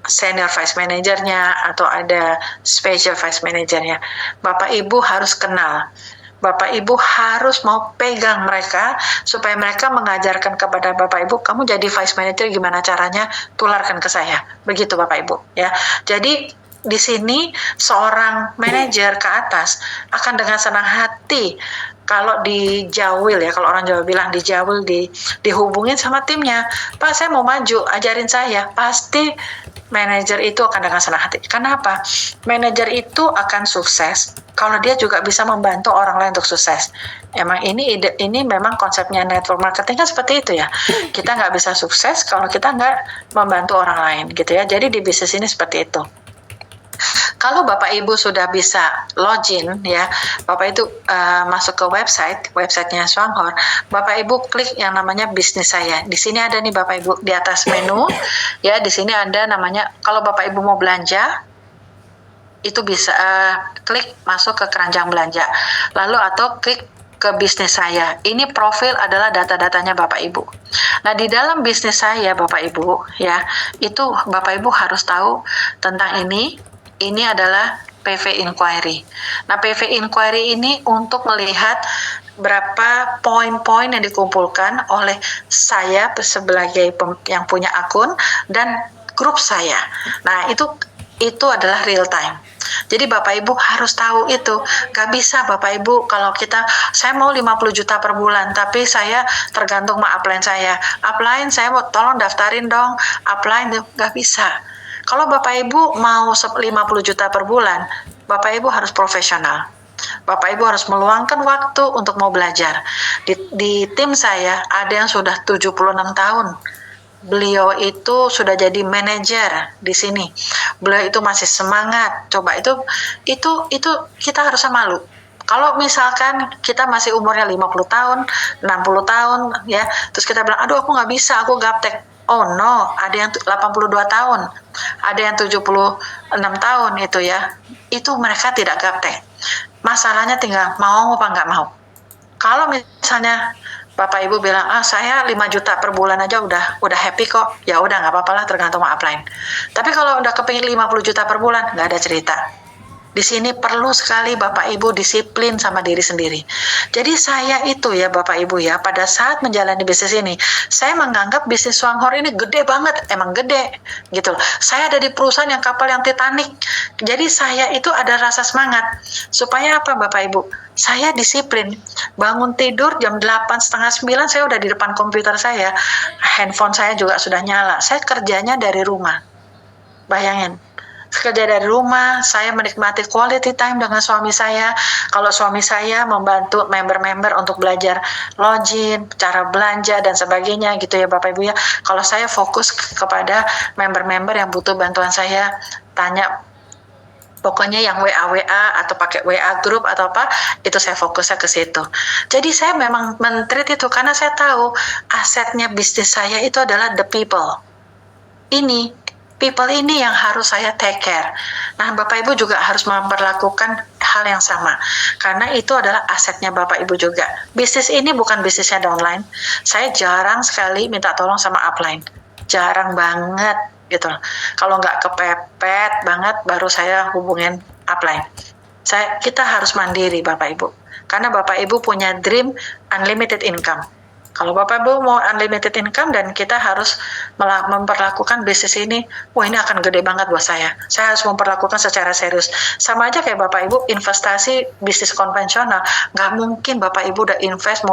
senior vice manajernya atau ada special vice manajernya. Bapak Ibu harus kenal. Bapak Ibu harus mau pegang mereka supaya mereka mengajarkan kepada Bapak Ibu, kamu jadi vice manager gimana caranya, tularkan ke saya. Begitu Bapak Ibu ya. Jadi di sini seorang manajer ke atas akan dengan senang hati kalau dijawil ya, kalau orang Jawa bilang dijawil, dihubungin sama timnya. Pak, saya mau maju, ajarin saya. Pasti manajer itu akan dengan senang hati. Kenapa? Manajer itu akan sukses kalau dia juga bisa membantu orang lain untuk sukses. Emang ini memang konsepnya network marketing kan seperti itu ya. Kita nggak bisa sukses kalau kita nggak membantu orang lain gitu ya. Jadi di bisnis ini seperti itu. Kalau Bapak Ibu sudah bisa login ya, Bapak itu masuk ke websitenya Swanghor. Bapak Ibu klik yang namanya bisnis saya. Di sini ada nih Bapak Ibu di atas menu ya. Di sini ada namanya, kalau Bapak Ibu mau belanja itu bisa klik masuk ke keranjang belanja. Lalu atau klik ke bisnis saya. Ini profil adalah data-datanya Bapak Ibu. Nah, di dalam bisnis saya Bapak Ibu ya, itu Bapak Ibu harus tahu tentang ini. Ini adalah PV inquiry. Nah, PV inquiry ini untuk melihat berapa poin-poin yang dikumpulkan oleh saya sebagai yang punya akun dan grup saya. Nah, itu adalah real time. Jadi Bapak Ibu harus tahu itu. Gak bisa Bapak Ibu kalau saya mau 50 juta per bulan, tapi saya tergantung sama upline saya. Upline saya mau tolong daftarin dong. Upline gak bisa. Kalau Bapak Ibu mau 50 juta per bulan, Bapak Ibu harus profesional. Bapak Ibu harus meluangkan waktu untuk mau belajar. Di tim saya ada yang sudah 76 tahun. Beliau itu sudah jadi manajer di sini. Beliau itu masih semangat. Coba itu kita harusnya malu. Kalau misalkan kita masih umurnya 50 tahun, 60 tahun ya, terus kita bilang, "Aduh, aku nggak bisa, aku gaptek." Oh no, ada yang 82 tahun, ada yang 76 tahun itu ya. Itu mereka tidak gaptek. Masalahnya tinggal mau apa nggak mau. Kalau misalnya Bapak Ibu bilang, saya 5 juta per bulan aja udah happy kok. Ya udah nggak apa-apa lah, tergantung upline. Tapi kalau udah kepingin 50 juta per bulan, nggak ada cerita. Di sini perlu sekali Bapak Ibu disiplin sama diri sendiri. Jadi saya itu ya Bapak Ibu ya, pada saat menjalani bisnis ini, saya menganggap bisnis Swanghor ini gede banget, emang gede gitu. Saya ada di perusahaan yang kapal yang Titanic. Jadi saya itu ada rasa semangat. Supaya apa Bapak Ibu? Saya disiplin. Bangun tidur jam 8, setengah 9 saya udah di depan komputer saya. Handphone saya juga sudah nyala. Saya kerjanya dari rumah. Bayangin. Kerja dari rumah, saya menikmati quality time dengan suami saya. Kalau suami saya membantu member-member untuk belajar login, cara belanja dan sebagainya gitu ya Bapak Ibu ya. Kalau saya fokus kepada member-member yang butuh bantuan saya, tanya pokoknya yang WA atau pakai WA grup atau apa, itu saya fokusnya ke situ. Jadi saya memang men-treat itu karena saya tahu asetnya bisnis saya itu adalah the people. People ini yang harus saya take care. Nah, Bapak Ibu juga harus memperlakukan hal yang sama. Karena itu adalah asetnya Bapak Ibu juga. Bisnis ini bukan bisnisnya downline. Saya jarang sekali minta tolong sama upline. Jarang banget gitu. Kalau nggak kepepet banget, baru saya hubungin upline. Kita harus mandiri Bapak Ibu. Karena Bapak Ibu punya dream unlimited income. Kalau Bapak Ibu mau unlimited income dan kita harus memperlakukan bisnis ini, wah ini akan gede banget buat saya. Saya harus memperlakukan secara serius. Sama aja kayak Bapak Ibu investasi bisnis konvensional. Nggak mungkin Bapak Ibu udah invest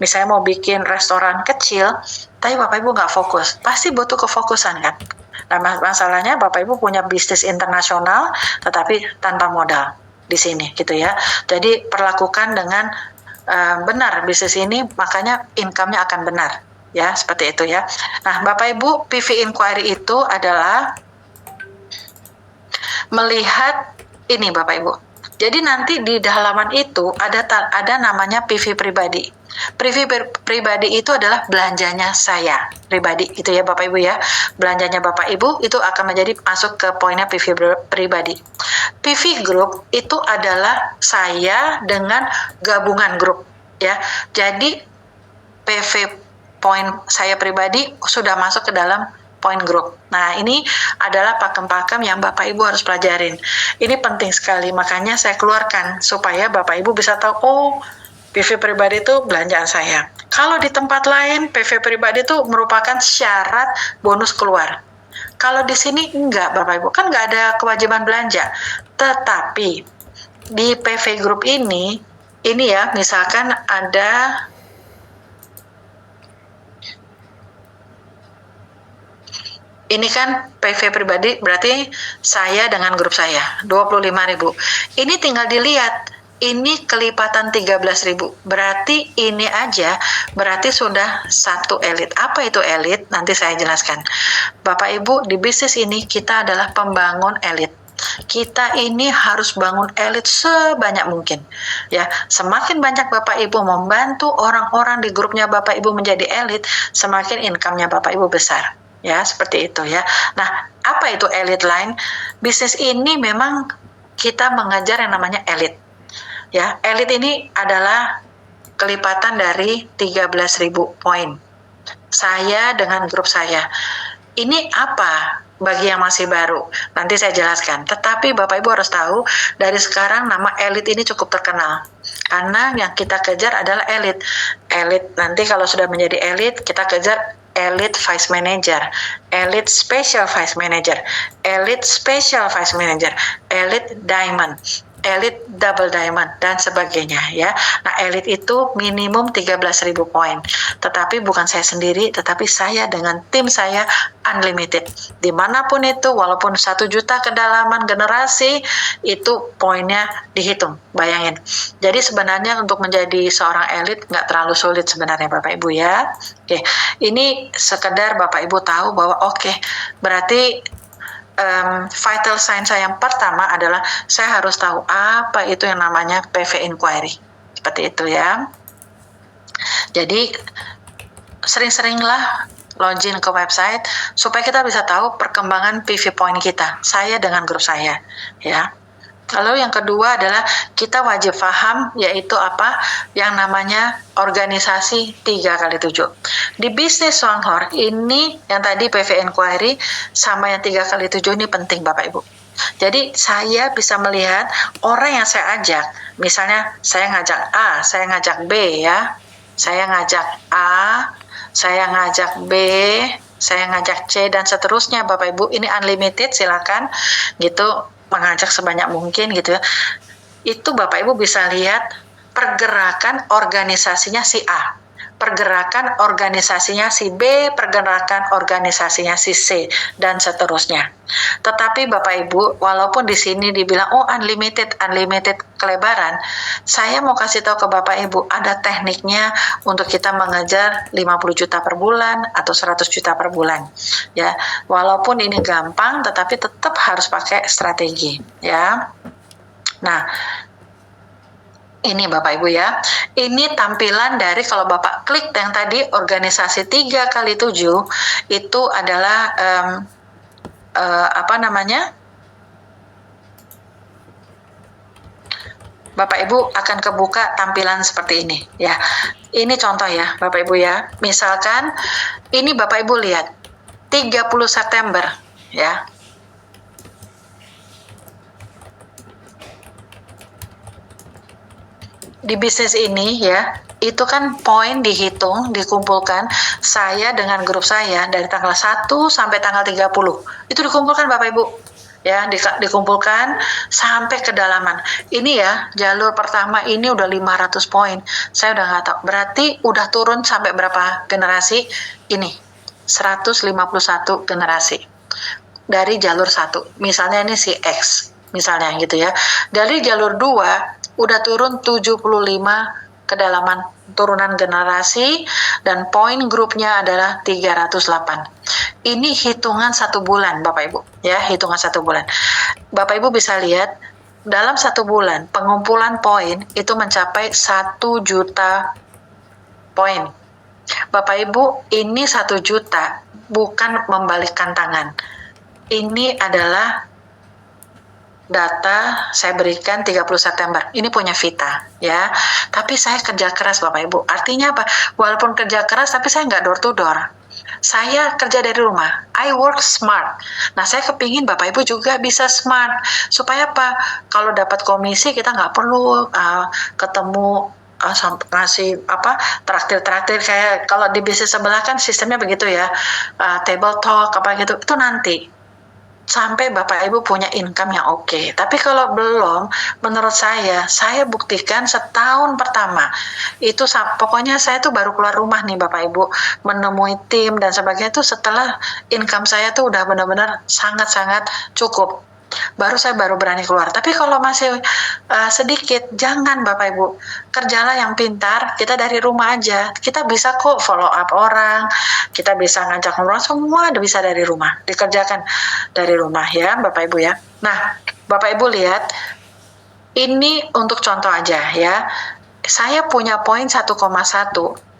misalnya mau bikin restoran kecil, tapi Bapak Ibu nggak fokus. Pasti butuh kefokusan kan. Nah, masalahnya Bapak Ibu punya bisnis internasional, tetapi tanpa modal di sini gitu ya. Jadi perlakukan dengan benar bisnis ini, makanya income-nya akan benar ya, seperti itu ya. Nah Bapak Ibu, PV inquiry itu adalah melihat ini Bapak Ibu. Jadi nanti di halaman itu ada namanya PV pribadi. PV pribadi itu adalah belanjanya saya pribadi gitu ya Bapak Ibu ya. Belanjanya Bapak Ibu itu akan masuk ke poinnya PV pribadi. PV group itu adalah saya dengan gabungan grup ya. Jadi PV poin saya pribadi sudah masuk ke dalam poin group. Nah, ini adalah pakem-pakem yang Bapak Ibu harus pelajarin. Ini penting sekali, makanya saya keluarkan supaya Bapak Ibu bisa tahu, oh, PV pribadi itu belanjaan saya. Kalau di tempat lain, PV pribadi itu merupakan syarat bonus keluar. Kalau di sini enggak, Bapak Ibu, kan enggak ada kewajiban belanja. Tetapi di PV group ini ya, misalkan ada ini kan PV pribadi, berarti saya dengan grup saya 25.000. Ini tinggal dilihat, ini kelipatan 13.000. Berarti ini aja berarti sudah satu elit. Apa itu elit? Nanti saya jelaskan. Bapak Ibu, di bisnis ini kita adalah pembangun elit. Kita ini harus bangun elit sebanyak mungkin. Ya, semakin banyak Bapak Ibu membantu orang-orang di grupnya Bapak Ibu menjadi elit, semakin income-nya Bapak Ibu besar. Ya, seperti itu ya. Nah, apa itu elite line? Bisnis ini memang kita mengajar yang namanya elit. Ya, elit ini adalah kelipatan dari 13.000 poin. Saya dengan grup saya. Ini apa bagi yang masih baru? Nanti saya jelaskan. Tetapi Bapak Ibu harus tahu, dari sekarang nama elit ini cukup terkenal. Karena yang kita kejar adalah elit. Elit nanti kalau sudah menjadi elit, kita kejar Elite Vice Manager, Elite Special Vice Manager, Elite Special Vice Manager, Elite Diamond, Elite Double Diamond, dan sebagainya ya. Nah, Elite itu minimum 13.000 poin. Tetapi bukan saya sendiri, tetapi saya dengan tim saya unlimited. Dimanapun itu, walaupun 1 juta kedalaman generasi, itu poinnya dihitung. Bayangin. Jadi sebenarnya untuk menjadi seorang elit nggak terlalu sulit sebenarnya Bapak Ibu ya. Oke, ini sekedar Bapak Ibu tahu bahwa berarti vital sign saya yang pertama adalah saya harus tahu apa itu yang namanya PV inquiry. Seperti itu ya. Jadi sering-seringlah login ke website supaya kita bisa tahu perkembangan PV point kita. Saya dengan grup saya ya. Lalu yang kedua adalah kita wajib paham yaitu apa yang namanya organisasi 3x7. Di bisnis Songhor ini yang tadi PV inquiry sama yang 3x7 ini penting Bapak Ibu. Jadi saya bisa melihat orang yang saya ajak, misalnya saya ngajak A, saya ngajak B ya. Saya ngajak A, saya ngajak B, saya ngajak C dan seterusnya Bapak Ibu. Ini unlimited, silakan gitu mengajak sebanyak mungkin gitu ya. Itu Bapak Ibu bisa lihat pergerakan organisasinya si A, pergerakan organisasinya si B, pergerakan organisasinya si C, dan seterusnya. Tetapi Bapak Ibu, walaupun di sini dibilang unlimited kelebaran, saya mau kasih tahu ke Bapak Ibu, ada tekniknya untuk kita mengejar 50 juta per bulan atau 100 juta per bulan. Ya, walaupun ini gampang, tetapi tetap harus pakai strategi, ya. Nah, ini Bapak Ibu ya, ini tampilan dari kalau Bapak klik yang tadi organisasi 3x7 itu adalah Bapak Ibu akan kebuka tampilan seperti ini ya. Ini contoh ya Bapak Ibu ya. Misalkan ini Bapak Ibu lihat 30 September ya. Di bisnis ini ya, itu kan poin dihitung, dikumpulkan saya dengan grup saya dari tanggal 1 sampai tanggal 30. Itu dikumpulkan Bapak Ibu. Ya, dikumpulkan sampai kedalaman. Ini ya, jalur pertama ini udah 500 poin. Saya udah nggak tahu. Berarti udah turun sampai berapa generasi? Ini, 151 generasi. Dari jalur 1. Misalnya ini si X, misalnya gitu ya. Dari jalur 2, udah turun 75 kedalaman turunan generasi dan poin grupnya adalah 308. Ini hitungan 1 bulan Bapak Ibu ya, hitungan 1 bulan. Bapak Ibu bisa lihat dalam 1 bulan pengumpulan poin itu mencapai 1 juta poin. Bapak Ibu, ini 1 juta bukan membalikkan tangan. Ini adalah data saya berikan 30 September. Ini punya Vita ya. Tapi saya kerja keras Bapak Ibu. Artinya apa? Walaupun kerja keras tapi saya nggak door to door. Saya kerja dari rumah. I work smart. Nah, saya kepingin Bapak Ibu juga bisa smart. Supaya apa? Kalau dapat komisi kita nggak perlu ketemu ngasih traktir kayak kalau di bisnis sebelah kan sistemnya begitu ya. Table talk apa gitu. Itu nanti sampai Bapak Ibu punya income yang oke. Tapi kalau belum, menurut saya buktikan setahun pertama itu pokoknya saya tuh baru keluar rumah nih Bapak Ibu menemui tim dan sebagainya itu setelah income saya tuh udah benar-benar sangat-sangat cukup. Saya baru berani keluar. Tapi kalau masih sedikit, jangan Bapak Ibu. Kerjalah yang pintar, kita dari rumah aja. Kita bisa kok follow up orang, kita bisa ngajak ngobrol, semua bisa dari rumah. Dikerjakan dari rumah ya Bapak Ibu ya. Nah, Bapak Ibu lihat, ini untuk contoh aja ya. Saya punya poin 1,1.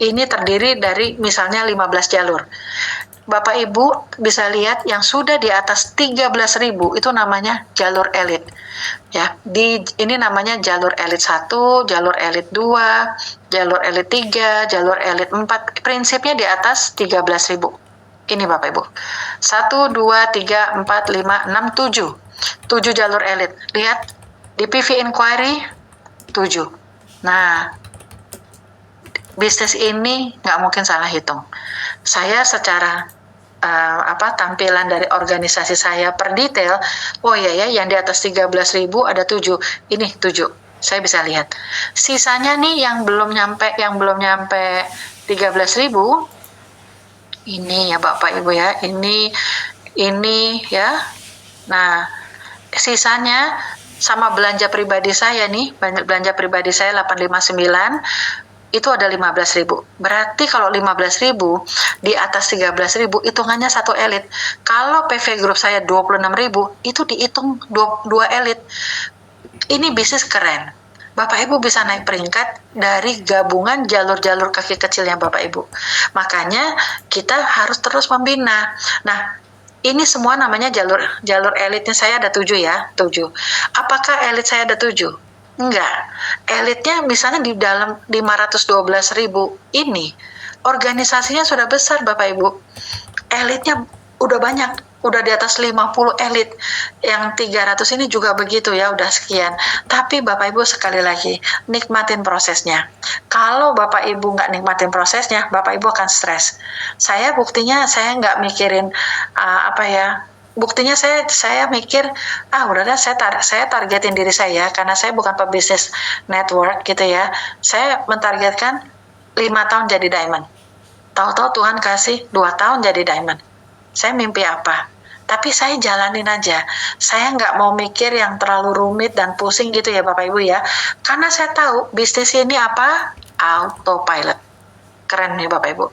Ini terdiri dari misalnya 15 jalur. Bapak Ibu bisa lihat yang sudah di atas 13.000 itu namanya jalur elit. Ya, ini namanya jalur elit 1, jalur elit 2, jalur elit 3, jalur elit 4. Prinsipnya di atas 13.000. Ini Bapak Ibu. 1 2 3 4 5 6 7. 7 jalur elit. Lihat di PV Inquiry 7. Nah, bisnis ini nggak mungkin salah hitung. Saya secara tampilan dari organisasi saya per detail, oh iya ya, yang di atas 13.000 ada 7. Ini 7. Saya bisa lihat. Sisanya nih yang belum nyampe 13.000 ini ya Bapak Ibu ya. Ini ya. Nah, sisanya sama belanja pribadi saya nih, belanja pribadi saya 859 itu ada 15.000. Berarti kalau 15.000 di atas 13.000 hitungannya satu elit. Kalau PV Group saya 26.000 itu dihitung 2 elit. Ini bisnis keren. Bapak Ibu bisa naik peringkat dari gabungan jalur-jalur kaki kecilnya Bapak Ibu. Makanya kita harus terus membina. Nah, ini semua namanya jalur elitnya saya ada 7 ya, 7. Apakah elit saya ada 7? Enggak. Elitnya misalnya di dalam 512.000 ini, organisasinya sudah besar Bapak Ibu. Elitnya udah banyak, udah di atas 50 elit. Yang 300 ini juga begitu ya, udah sekian. Tapi Bapak Ibu sekali lagi, nikmatin prosesnya. Kalau Bapak Ibu nggak nikmatin prosesnya, Bapak Ibu akan stres. Saya buktinya saya nggak mikirin buktinya saya mikir udahlah saya targetin diri saya karena saya bukan pebisnis network gitu ya. Saya mentargetkan 5 tahun jadi diamond. Tahu-tahu Tuhan kasih 2 tahun jadi diamond. Saya mimpi apa? Tapi saya jalanin aja. Saya nggak mau mikir yang terlalu rumit dan pusing gitu ya Bapak Ibu ya. Karena saya tahu bisnis ini apa? Autopilot. Keren nih Bapak Ibu.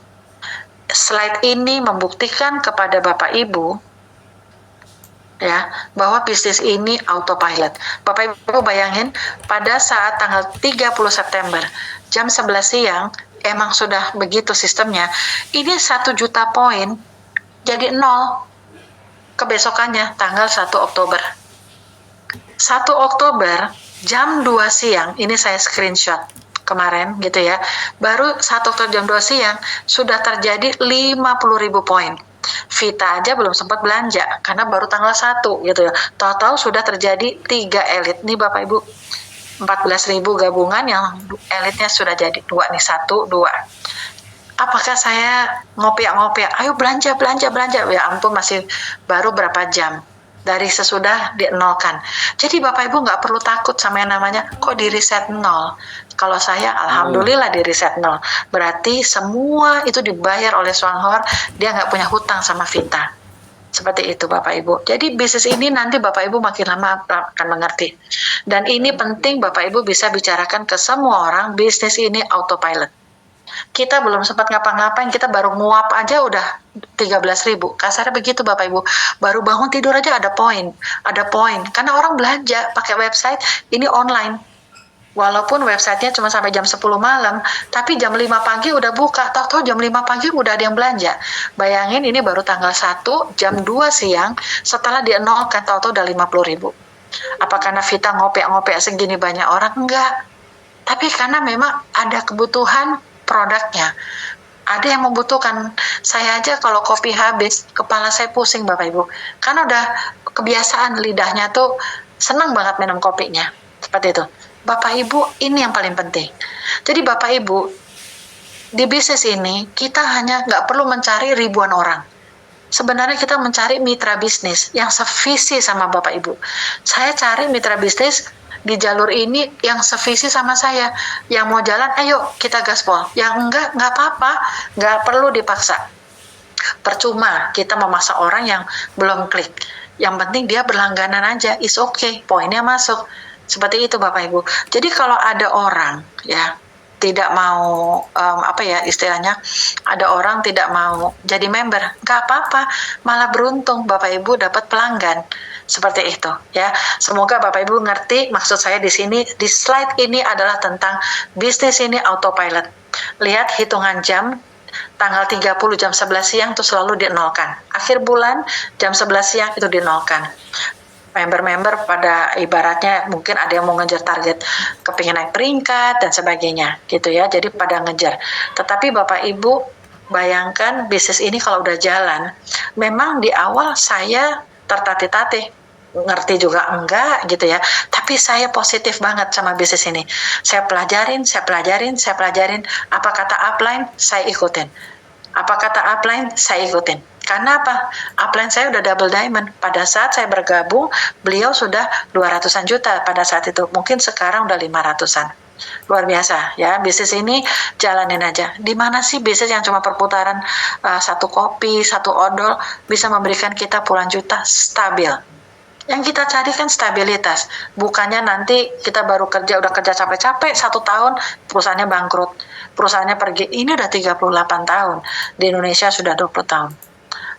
Slide ini membuktikan kepada Bapak Ibu ya, bahwa bisnis ini autopilot. Bapak Ibu bayangin pada saat tanggal 30 September jam 11 siang emang sudah begitu sistemnya. Ini 1 juta poin jadi 0 kebesokannya tanggal 1 Oktober. 1 Oktober jam 2 siang, ini saya screenshot kemarin gitu ya. Baru 1 Oktober jam 2 siang sudah terjadi 50.000 poin. Vita aja belum sempat belanja karena baru tanggal 1 gitu ya. Total sudah terjadi 3 elit. Nih Bapak Ibu, 14.000 gabungan yang elitnya sudah jadi 2 nih, 1, 2. Apakah saya ngopiak-ngopiak? Ayo belanja. Ya ampun, masih baru berapa jam dari sesudah dienolkan. Jadi Bapak Ibu nggak perlu takut sama yang namanya kok di reset 0. Kalau saya alhamdulillah di reset 0. Berarti semua itu dibayar oleh Swanghor, dia nggak punya hutang sama Vita. Seperti itu Bapak Ibu. Jadi bisnis ini nanti Bapak Ibu makin lama akan mengerti. Dan ini penting Bapak Ibu bisa bicarakan ke semua orang, bisnis ini autopilot. Kita belum sempat ngapa-ngapain, kita baru nguap aja udah 13.000. Kasarnya begitu Bapak Ibu. Baru bangun tidur aja ada poin. Karena orang belanja pakai website ini online. Walaupun websitenya cuma sampai jam 10 malam, tapi jam 5 pagi udah buka. Tahu-tahu jam 5 pagi udah ada yang belanja. Bayangin ini baru tanggal 1, jam 2 siang, setelah dienolkan, tahu-tahu udah 50.000. Apa karena Vita ngopiak-ngopiak segini banyak orang? Enggak. Tapi karena memang ada kebutuhan produknya. Ada yang membutuhkan. Saya aja kalau kopi habis, kepala saya pusing Bapak Ibu. Karena udah kebiasaan lidahnya tuh senang banget minum kopinya. Seperti itu. Bapak Ibu, ini yang paling penting. Jadi Bapak Ibu, di bisnis ini kita hanya nggak perlu mencari ribuan orang. Sebenarnya kita mencari mitra bisnis yang sevisi sama Bapak Ibu. Saya cari mitra bisnis di jalur ini yang sevisi sama saya. Yang mau jalan, ayo kita gaspol. Yang nggak apa-apa, nggak perlu dipaksa. Percuma kita memaksa orang yang belum klik. Yang penting dia berlangganan aja, is okay, poinnya masuk. Seperti itu Bapak Ibu. Jadi kalau ada orang ya tidak mau istilahnya ada orang tidak mau jadi member, nggak apa-apa, malah beruntung Bapak Ibu dapat pelanggan. Seperti itu ya. Semoga Bapak Ibu ngerti maksud saya di sini. Di slide ini adalah tentang bisnis ini autopilot. Lihat hitungan jam tanggal 30 jam 11 siang itu selalu dinolkan. Akhir bulan jam 11 siang itu dinolkan. Member-member pada ibaratnya mungkin ada yang mau ngejar target kepingin naik peringkat dan sebagainya gitu ya, jadi pada ngejar. Tetapi Bapak Ibu bayangkan bisnis ini kalau udah jalan, memang di awal saya tertatih-tatih, ngerti juga enggak gitu ya, tapi saya positif banget sama bisnis ini. Saya pelajarin, apa kata upline saya ikutin, apa kata upline saya ikutin. Karena apa? Upline saya udah double diamond. Pada saat saya bergabung, beliau sudah 200-an juta pada saat itu, mungkin sekarang udah 500-an. Luar biasa ya, bisnis ini jalanin aja. Di mana sih bisnis yang cuma perputaran satu kopi, satu odol bisa memberikan kita puluhan juta stabil? Yang kita cari kan stabilitas, bukannya nanti kita baru udah kerja capek-capek 1 tahun, perusahaannya bangkrut, perusahaannya pergi. Ini udah 38 tahun, di Indonesia sudah 20 tahun.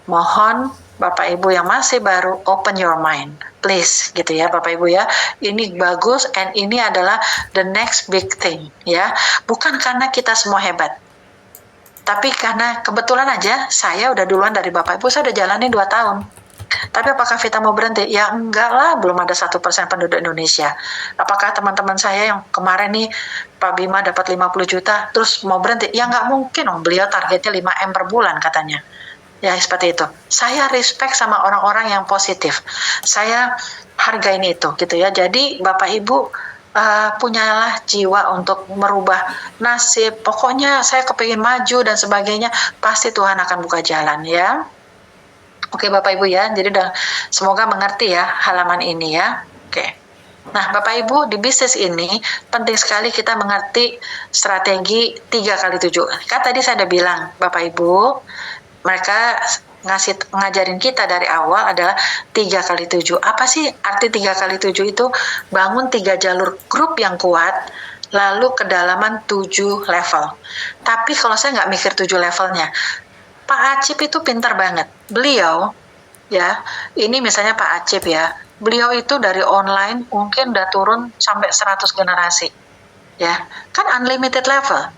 Mohon Bapak Ibu yang masih baru, open your mind, please, gitu ya Bapak Ibu ya. Ini bagus, and ini adalah the next big thing ya. Bukan karena kita semua hebat, tapi karena kebetulan aja saya udah duluan dari Bapak Ibu, saya udah jalanin 2 tahun. Tapi apakah Vita mau berhenti? Ya enggak lah, belum ada 1% penduduk Indonesia. Apakah teman-teman saya yang kemarin nih, Pak Bima dapat 50 juta, terus mau berhenti? Ya nggak mungkin dong, beliau targetnya 5M per bulan katanya. Ya seperti itu. Saya respect sama orang-orang yang positif. Saya hargain itu gitu ya. Jadi Bapak Ibu punyalah jiwa untuk merubah nasib. Pokoknya saya kepingin maju dan sebagainya, pasti Tuhan akan buka jalan ya. Oke Bapak Ibu ya, jadi semoga mengerti ya halaman ini ya. Oke. Nah Bapak Ibu, di bisnis ini penting sekali kita mengerti strategi 3x7. Kan tadi saya udah bilang Bapak Ibu, mereka ngajarin kita dari awal adalah 3x7. Apa sih arti 3x7 itu? Bangun 3 jalur grup yang kuat, lalu kedalaman 7 level. Tapi kalau saya nggak mikir 7 levelnya, Pak Acip itu pintar banget. Beliau, ya, ini misalnya Pak Acip ya, beliau itu dari online mungkin udah turun sampai 100 generasi. Ya, kan unlimited level.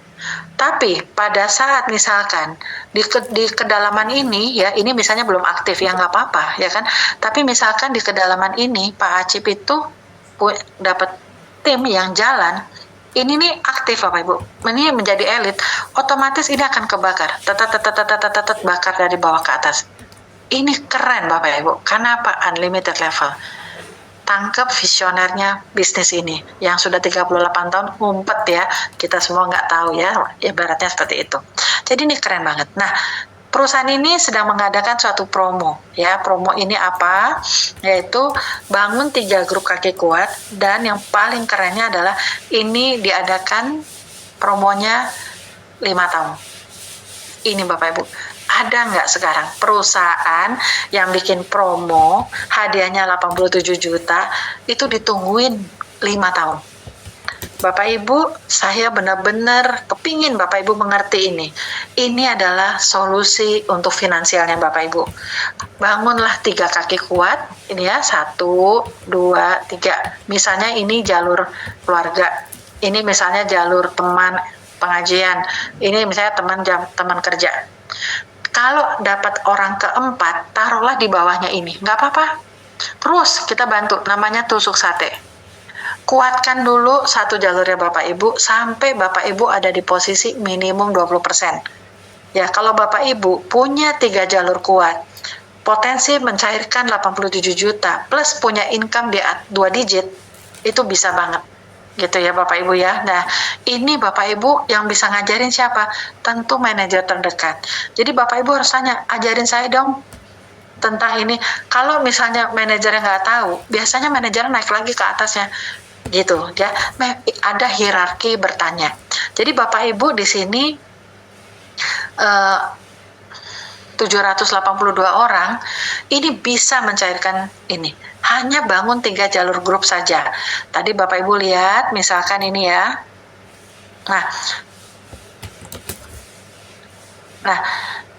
Tapi pada saat misalkan di kedalaman ini, ya, ini misalnya belum aktif, ya nggak apa-apa, ya kan. Tapi misalkan di kedalaman ini Pak Acip itu dapat tim yang jalan, ini nih aktif Bapak Ibu, ini menjadi elit, otomatis ini akan kebakar, bakar dari bawah ke atas. Ini keren Bapak Ibu, karena apa? Unlimited level. Tangkap visionernya bisnis ini, yang sudah 38 tahun ngumpet ya, kita semua nggak tahu ya, ibaratnya seperti itu. Jadi ini keren banget. Nah, perusahaan ini sedang mengadakan suatu promo ya. Promo ini apa? Yaitu bangun 3 grup kaki kuat, dan yang paling kerennya adalah ini diadakan promonya 5 tahun. Ini Bapak Ibu, ada nggak sekarang perusahaan yang bikin promo hadiahnya 87 juta itu ditungguin 5 tahun. Bapak Ibu, saya benar-benar kepingin Bapak Ibu mengerti ini. Ini adalah solusi untuk finansialnya Bapak Ibu. Bangunlah 3 kaki kuat, ini ya, 1, 2, 3. Misalnya ini jalur keluarga, ini misalnya jalur teman pengajian, ini misalnya teman kerja. Kalau dapat orang keempat, taruhlah di bawahnya ini, nggak apa-apa. Terus kita bantu, namanya tusuk sate. Kuatkan dulu 1 jalurnya Bapak Ibu sampai Bapak Ibu ada di posisi minimum 20%. Ya, kalau Bapak Ibu punya 3 jalur kuat, potensi mencairkan 87 juta plus punya income di 2 digit, itu bisa banget. Gitu ya Bapak Ibu ya. Nah, ini Bapak Ibu yang bisa ngajarin siapa? Tentu manajer terdekat. Jadi Bapak Ibu harus tanya, ajarin saya dong tentang ini. Kalau misalnya manajernya nggak tahu, biasanya manajer naik lagi ke atasnya. Gitu ya, ada hierarki bertanya. Jadi Bapak Ibu di sini 782 orang ini bisa mencairkan ini, hanya bangun 3 jalur grup saja. Tadi Bapak Ibu lihat misalkan ini ya, nah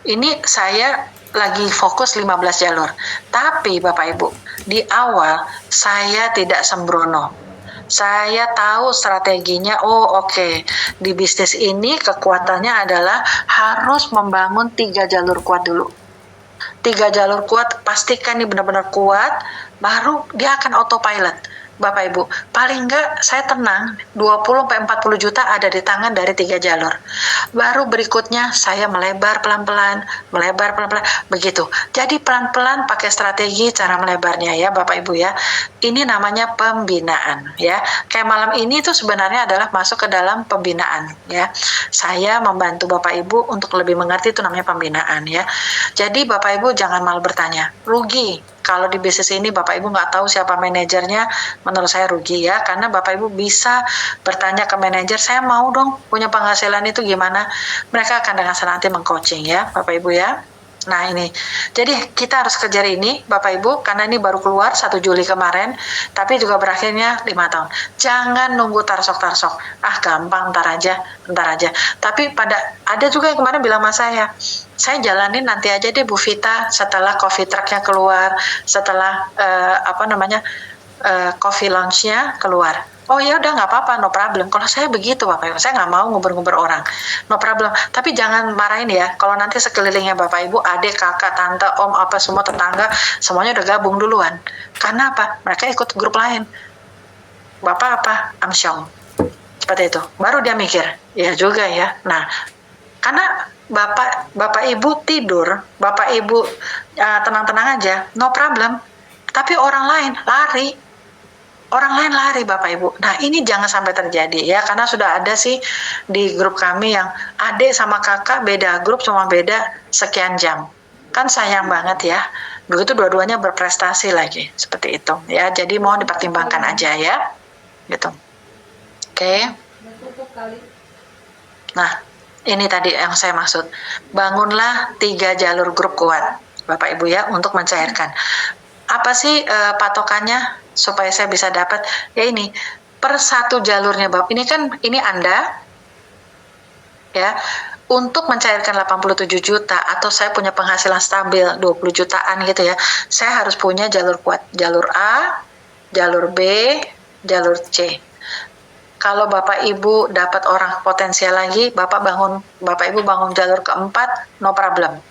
ini saya lagi fokus 15 jalur, tapi Bapak Ibu di awal saya tidak sembrono. Saya tahu strateginya. Oh, oke. Di bisnis ini kekuatannya adalah harus membangun 3 jalur kuat dulu. 3 jalur kuat, pastikan ini benar-benar kuat, baru dia akan autopilot. Bapak Ibu, paling enggak saya tenang, 20-40 juta ada di tangan dari 3 jalur. Baru berikutnya saya melebar pelan-pelan, begitu. Jadi pelan-pelan pakai strategi cara melebarnya ya Bapak Ibu ya. Ini namanya pembinaan ya. Kayak malam ini tuh sebenarnya adalah masuk ke dalam pembinaan ya. Saya membantu Bapak Ibu untuk lebih mengerti itu namanya pembinaan ya. Jadi Bapak Ibu jangan malu bertanya, rugi. Kalau di bisnis ini Bapak Ibu nggak tahu siapa manajernya, menurut saya rugi ya, karena Bapak Ibu bisa bertanya ke manajer, saya mau dong punya penghasilan itu gimana, mereka akan dengan senang hati mengcoaching ya Bapak Ibu ya. Nah ini, jadi kita harus kejar ini Bapak Ibu, karena ini baru keluar 1 Juli kemarin, tapi juga berakhirnya 5 tahun. Jangan nunggu tarsok-tarsok, gampang ntar aja. Tapi ada juga yang kemarin bilang sama saya jalanin nanti aja deh Bu Vita, setelah coffee truck-nya keluar, setelah coffee launch-nya keluar. Oh ya udah nggak apa-apa, no problem. Kalau saya begitu Bapak Ibu, saya nggak mau nguber-nguber orang, no problem. Tapi jangan marahin ya, kalau nanti sekelilingnya Bapak Ibu, adik, kakak, tante, om, apa semua tetangga, semuanya udah gabung duluan. Karena apa? Mereka ikut grup lain. Bapak apa? Amsyong. Seperti itu. Baru dia mikir, ya juga ya. Nah, karena Bapak Ibu tidur, Bapak Ibu tenang-tenang aja, no problem. Tapi orang lain lari Bapak Ibu. Nah ini jangan sampai terjadi ya, karena sudah ada sih di grup kami yang adik sama kakak beda grup, cuma beda sekian jam. Kan sayang banget ya. Begitu dua-duanya berprestasi lagi, seperti itu ya. Jadi mohon dipertimbangkan aja ya, gitu. Oke. Nah ini tadi yang saya maksud. Bangunlah 3 jalur grup kuat Bapak Ibu ya, untuk mencairkan. Apa sih patokannya supaya saya bisa dapat? Ya ini, per 1 jalurnya Bapak. Ini Anda ya, untuk mencairkan 87 juta atau saya punya penghasilan stabil 20 jutaan gitu ya, saya harus punya jalur kuat. Jalur A, jalur B, jalur C. Kalau Bapak Ibu dapat orang potensial lagi, Bapak Ibu bangun jalur keempat, no problem.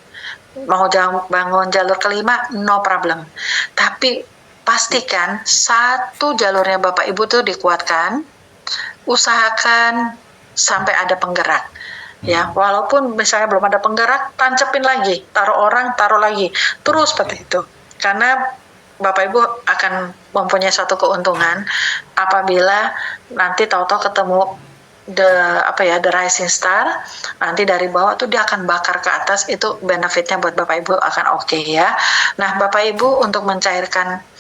Mau bangun jalur kelima, no problem. Tapi pastikan 1 jalurnya Bapak Ibu tuh dikuatkan, usahakan sampai ada penggerak. Ya, walaupun misalnya belum ada penggerak, tancepin lagi, taruh lagi, terus seperti itu. Karena Bapak Ibu akan mempunyai suatu keuntungan apabila nanti tahu-tahu ketemu the rising star, nanti dari bawah tuh dia akan bakar ke atas, itu benefitnya buat Bapak Ibu akan oke ya. Nah Bapak Ibu untuk mencairkan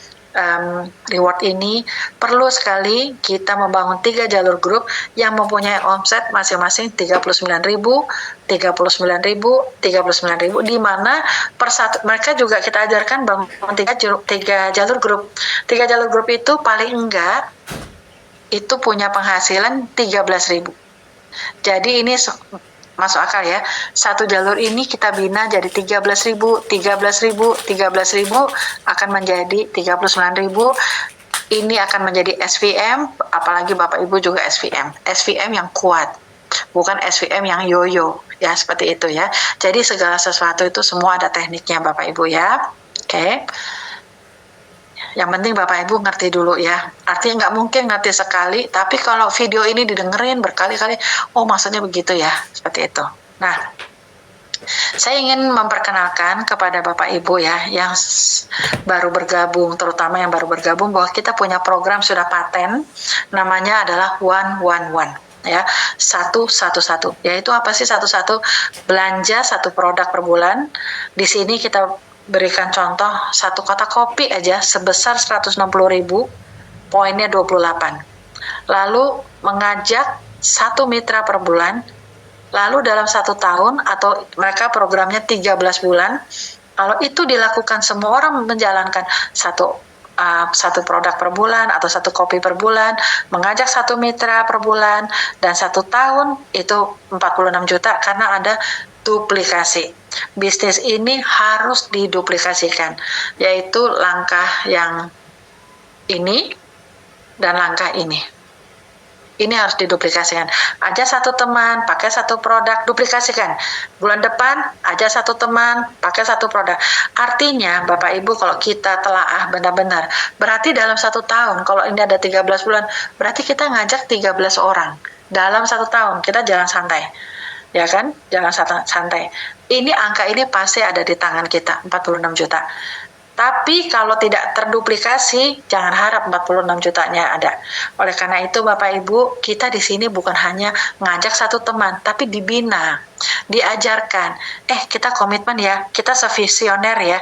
reward ini perlu sekali kita membangun 3 jalur grup yang mempunyai omset masing-masing 39.000, 39.000, 39.000, di mana mereka juga kita ajarkan bangun 3 jalur grup. 3 jalur grup itu paling enggak itu punya penghasilan 13.000. Jadi ini masuk akal ya. 1 jalur ini kita bina jadi 13.000 akan menjadi 39.000. Ini akan menjadi SVM, apalagi Bapak Ibu juga SVM yang kuat, bukan SVM yang yoyo ya, seperti itu ya. Jadi segala sesuatu itu semua ada tekniknya Bapak Ibu ya. Oke. Yang penting Bapak Ibu ngerti dulu ya. Artinya nggak mungkin ngerti sekali, tapi kalau video ini didengerin berkali-kali, oh maksudnya begitu ya, seperti itu. Nah, saya ingin memperkenalkan kepada Bapak Ibu ya, yang baru bergabung, terutama yang baru bergabung, bahwa kita punya program sudah paten, namanya adalah 111. Ya, 111. Yaitu apa sih 11? Belanja 1 produk per bulan. Di sini kita berikan contoh 1 kotak kopi aja sebesar 160.000, poinnya 28. Lalu mengajak 1 mitra per bulan, lalu dalam 1 tahun atau mereka programnya 13 bulan, kalau itu dilakukan semua orang menjalankan satu produk per bulan atau 1 kopi per bulan, mengajak 1 mitra per bulan, dan 1 tahun itu 46 juta karena ada duplikasi. Bisnis ini harus diduplikasikan, yaitu langkah yang ini dan langkah ini. Ini harus diduplikasikan. Aja satu teman, pakai satu produk, duplikasikan. Bulan depan, aja satu teman, pakai satu produk. Artinya, Bapak Ibu, kalau kita telaah benar-benar, berarti dalam 1 tahun, kalau ini ada 13 bulan, berarti kita ngajak 13 orang. Dalam 1 tahun, kita jangan santai. Ya kan? Jangan santai. Ini angka ini pasti ada di tangan kita, 46 juta. Tapi kalau tidak terduplikasi, jangan harap 46 jutanya ada. Oleh karena itu Bapak Ibu, kita di sini bukan hanya ngajak satu teman, tapi dibina, diajarkan. Kita komitmen ya, kita sevisioner ya.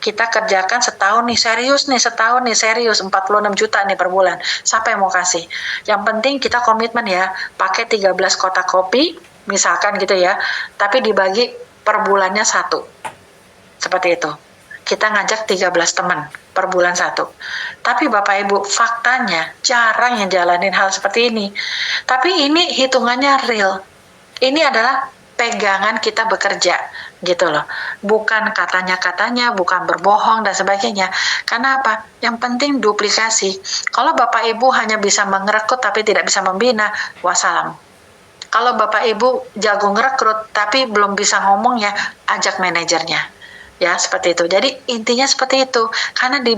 Kita kerjakan setahun nih serius, 46 juta nih per bulan. Siapa yang mau kasih? Yang penting kita komitmen ya, pakai 13 kotak kopi, misalkan gitu ya, tapi dibagi per bulannya 1. Seperti itu. Kita ngajak 13 teman per bulan 1. Tapi Bapak Ibu, faktanya jarang yang jalanin hal seperti ini. Tapi ini hitungannya real. Ini adalah pegangan kita bekerja gitu loh. Bukan katanya-katanya, bukan berbohong dan sebagainya. Karena apa? Yang penting duplikasi. Kalau Bapak Ibu hanya bisa merekrut tapi tidak bisa membina, wassalam. Kalau Bapak Ibu jago ngerekrut tapi belum bisa ngomong ya, ajak manajernya. Ya, seperti itu. Jadi intinya seperti itu. Karena di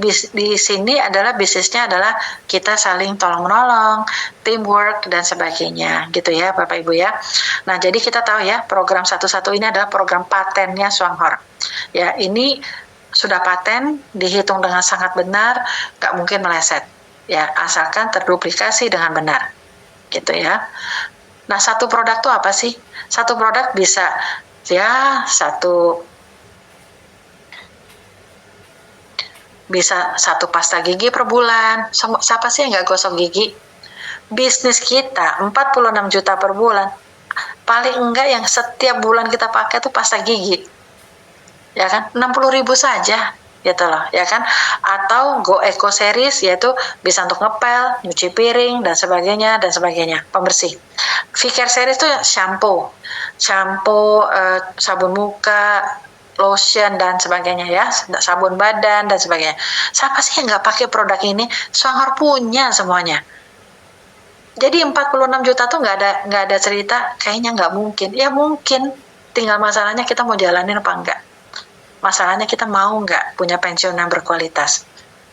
sini adalah bisnisnya adalah kita saling tolong-menolong, teamwork dan sebagainya, gitu ya, Bapak Ibu ya. Nah, jadi kita tahu ya, program 11 ini adalah program patennya Swanghor. Ya, ini sudah paten, dihitung dengan sangat benar, nggak mungkin meleset. Ya, asalkan terduplikasi dengan benar. Gitu ya. Nah, satu produk itu apa sih? Satu produk bisa satu pasta gigi per bulan. Siapa sih yang nggak gosok gigi? Bisnis kita 46 juta per bulan. Paling enggak yang setiap bulan kita pakai tuh pasta gigi. Ya kan? 60.000 saja. Gitu loh, ya kan? Atau Go Eco Series, yaitu bisa untuk ngepel, nyuci piring, dan sebagainya, pembersih. V-Care Series itu shampoo, sabun muka, lotion dan sebagainya ya, sabun badan dan sebagainya. Siapa sih yang nggak pakai produk ini? Swanghor punya semuanya. Jadi 46 juta tuh nggak ada cerita, kayaknya nggak mungkin. Ya mungkin, tinggal masalahnya kita mau jalanin apa enggak. Masalahnya kita mau nggak punya pensiun yang berkualitas.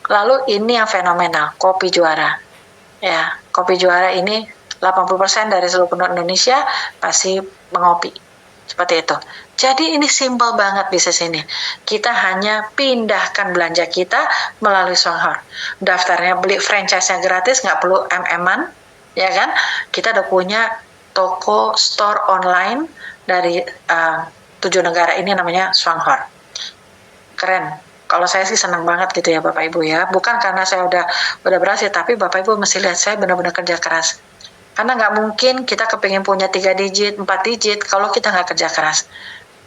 Lalu ini yang fenomenal, kopi juara. Ya, kopi juara ini 80% dari seluruh penduduk Indonesia pasti mengopi. Seperti itu. Jadi ini simpel banget bisnis ini. Kita hanya pindahkan belanja kita melalui Swanghor. Daftarnya, beli franchise-nya gratis, nggak perlu MM-an, ya kan? Kita udah punya toko store online dari 7 negara ini namanya Swanghor. Keren. Kalau saya sih senang banget gitu ya Bapak Ibu ya. Bukan karena saya udah berhasil, tapi Bapak Ibu mesti lihat saya benar-benar kerja keras. Karena nggak mungkin kita kepingin punya 3 digit, 4 digit kalau kita nggak kerja keras.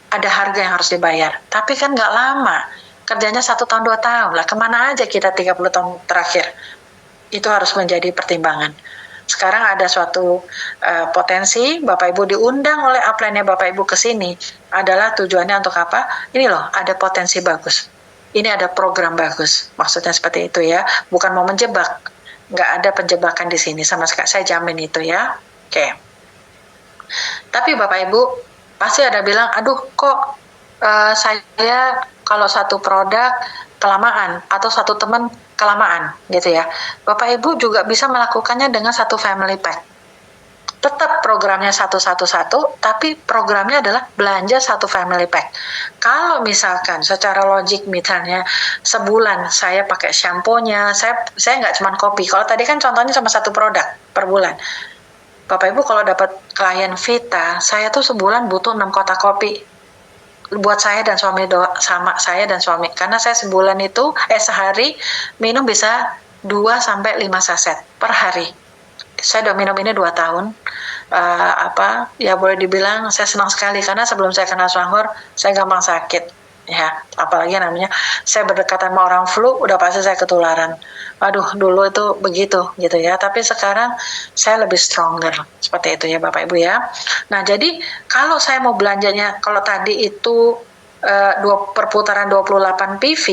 Ada harga yang harus dibayar. Tapi kan nggak lama. Kerjanya 1 tahun, 2 tahun. Lah kemana aja kita 30 tahun terakhir? Itu harus menjadi pertimbangan. Sekarang ada suatu potensi, Bapak Ibu diundang oleh upline-nya Bapak Ibu ke sini, adalah tujuannya untuk apa? Ini loh, ada potensi bagus. Ini ada program bagus. Maksudnya seperti itu ya. Bukan mau menjebak. Nggak ada penjebakan di sini sama sekali. Saya jamin itu ya. Oke. Tapi Bapak Ibu pasti ada bilang, aduh kok saya kalau satu produk kelamaan atau satu teman kelamaan gitu ya. Bapak Ibu juga bisa melakukannya dengan satu family pack. Tetap programnya 111, tapi programnya adalah belanja satu family pack. Kalau misalkan secara logik misalnya sebulan saya pakai shampoo-nya, saya nggak cuma kopi. Kalau tadi kan contohnya sama satu produk per bulan. Bapak Ibu kalau dapat klien Vita, saya tuh sebulan butuh 6 kotak kopi. Buat saya dan suami, sama saya dan suami. Karena saya sebulan itu, sehari minum bisa 2-5 saset per hari. Saya udah minum ini 2 tahun. Ya boleh dibilang saya senang sekali karena sebelum saya kenal Swanghor saya gampang sakit ya, apalagi namanya saya berdekatan sama orang flu udah pasti saya ketularan. Aduh dulu itu begitu gitu ya, tapi sekarang saya lebih stronger seperti itu ya Bapak Ibu ya. Nah jadi kalau saya mau belanjanya, kalau tadi itu perputaran 28 PV,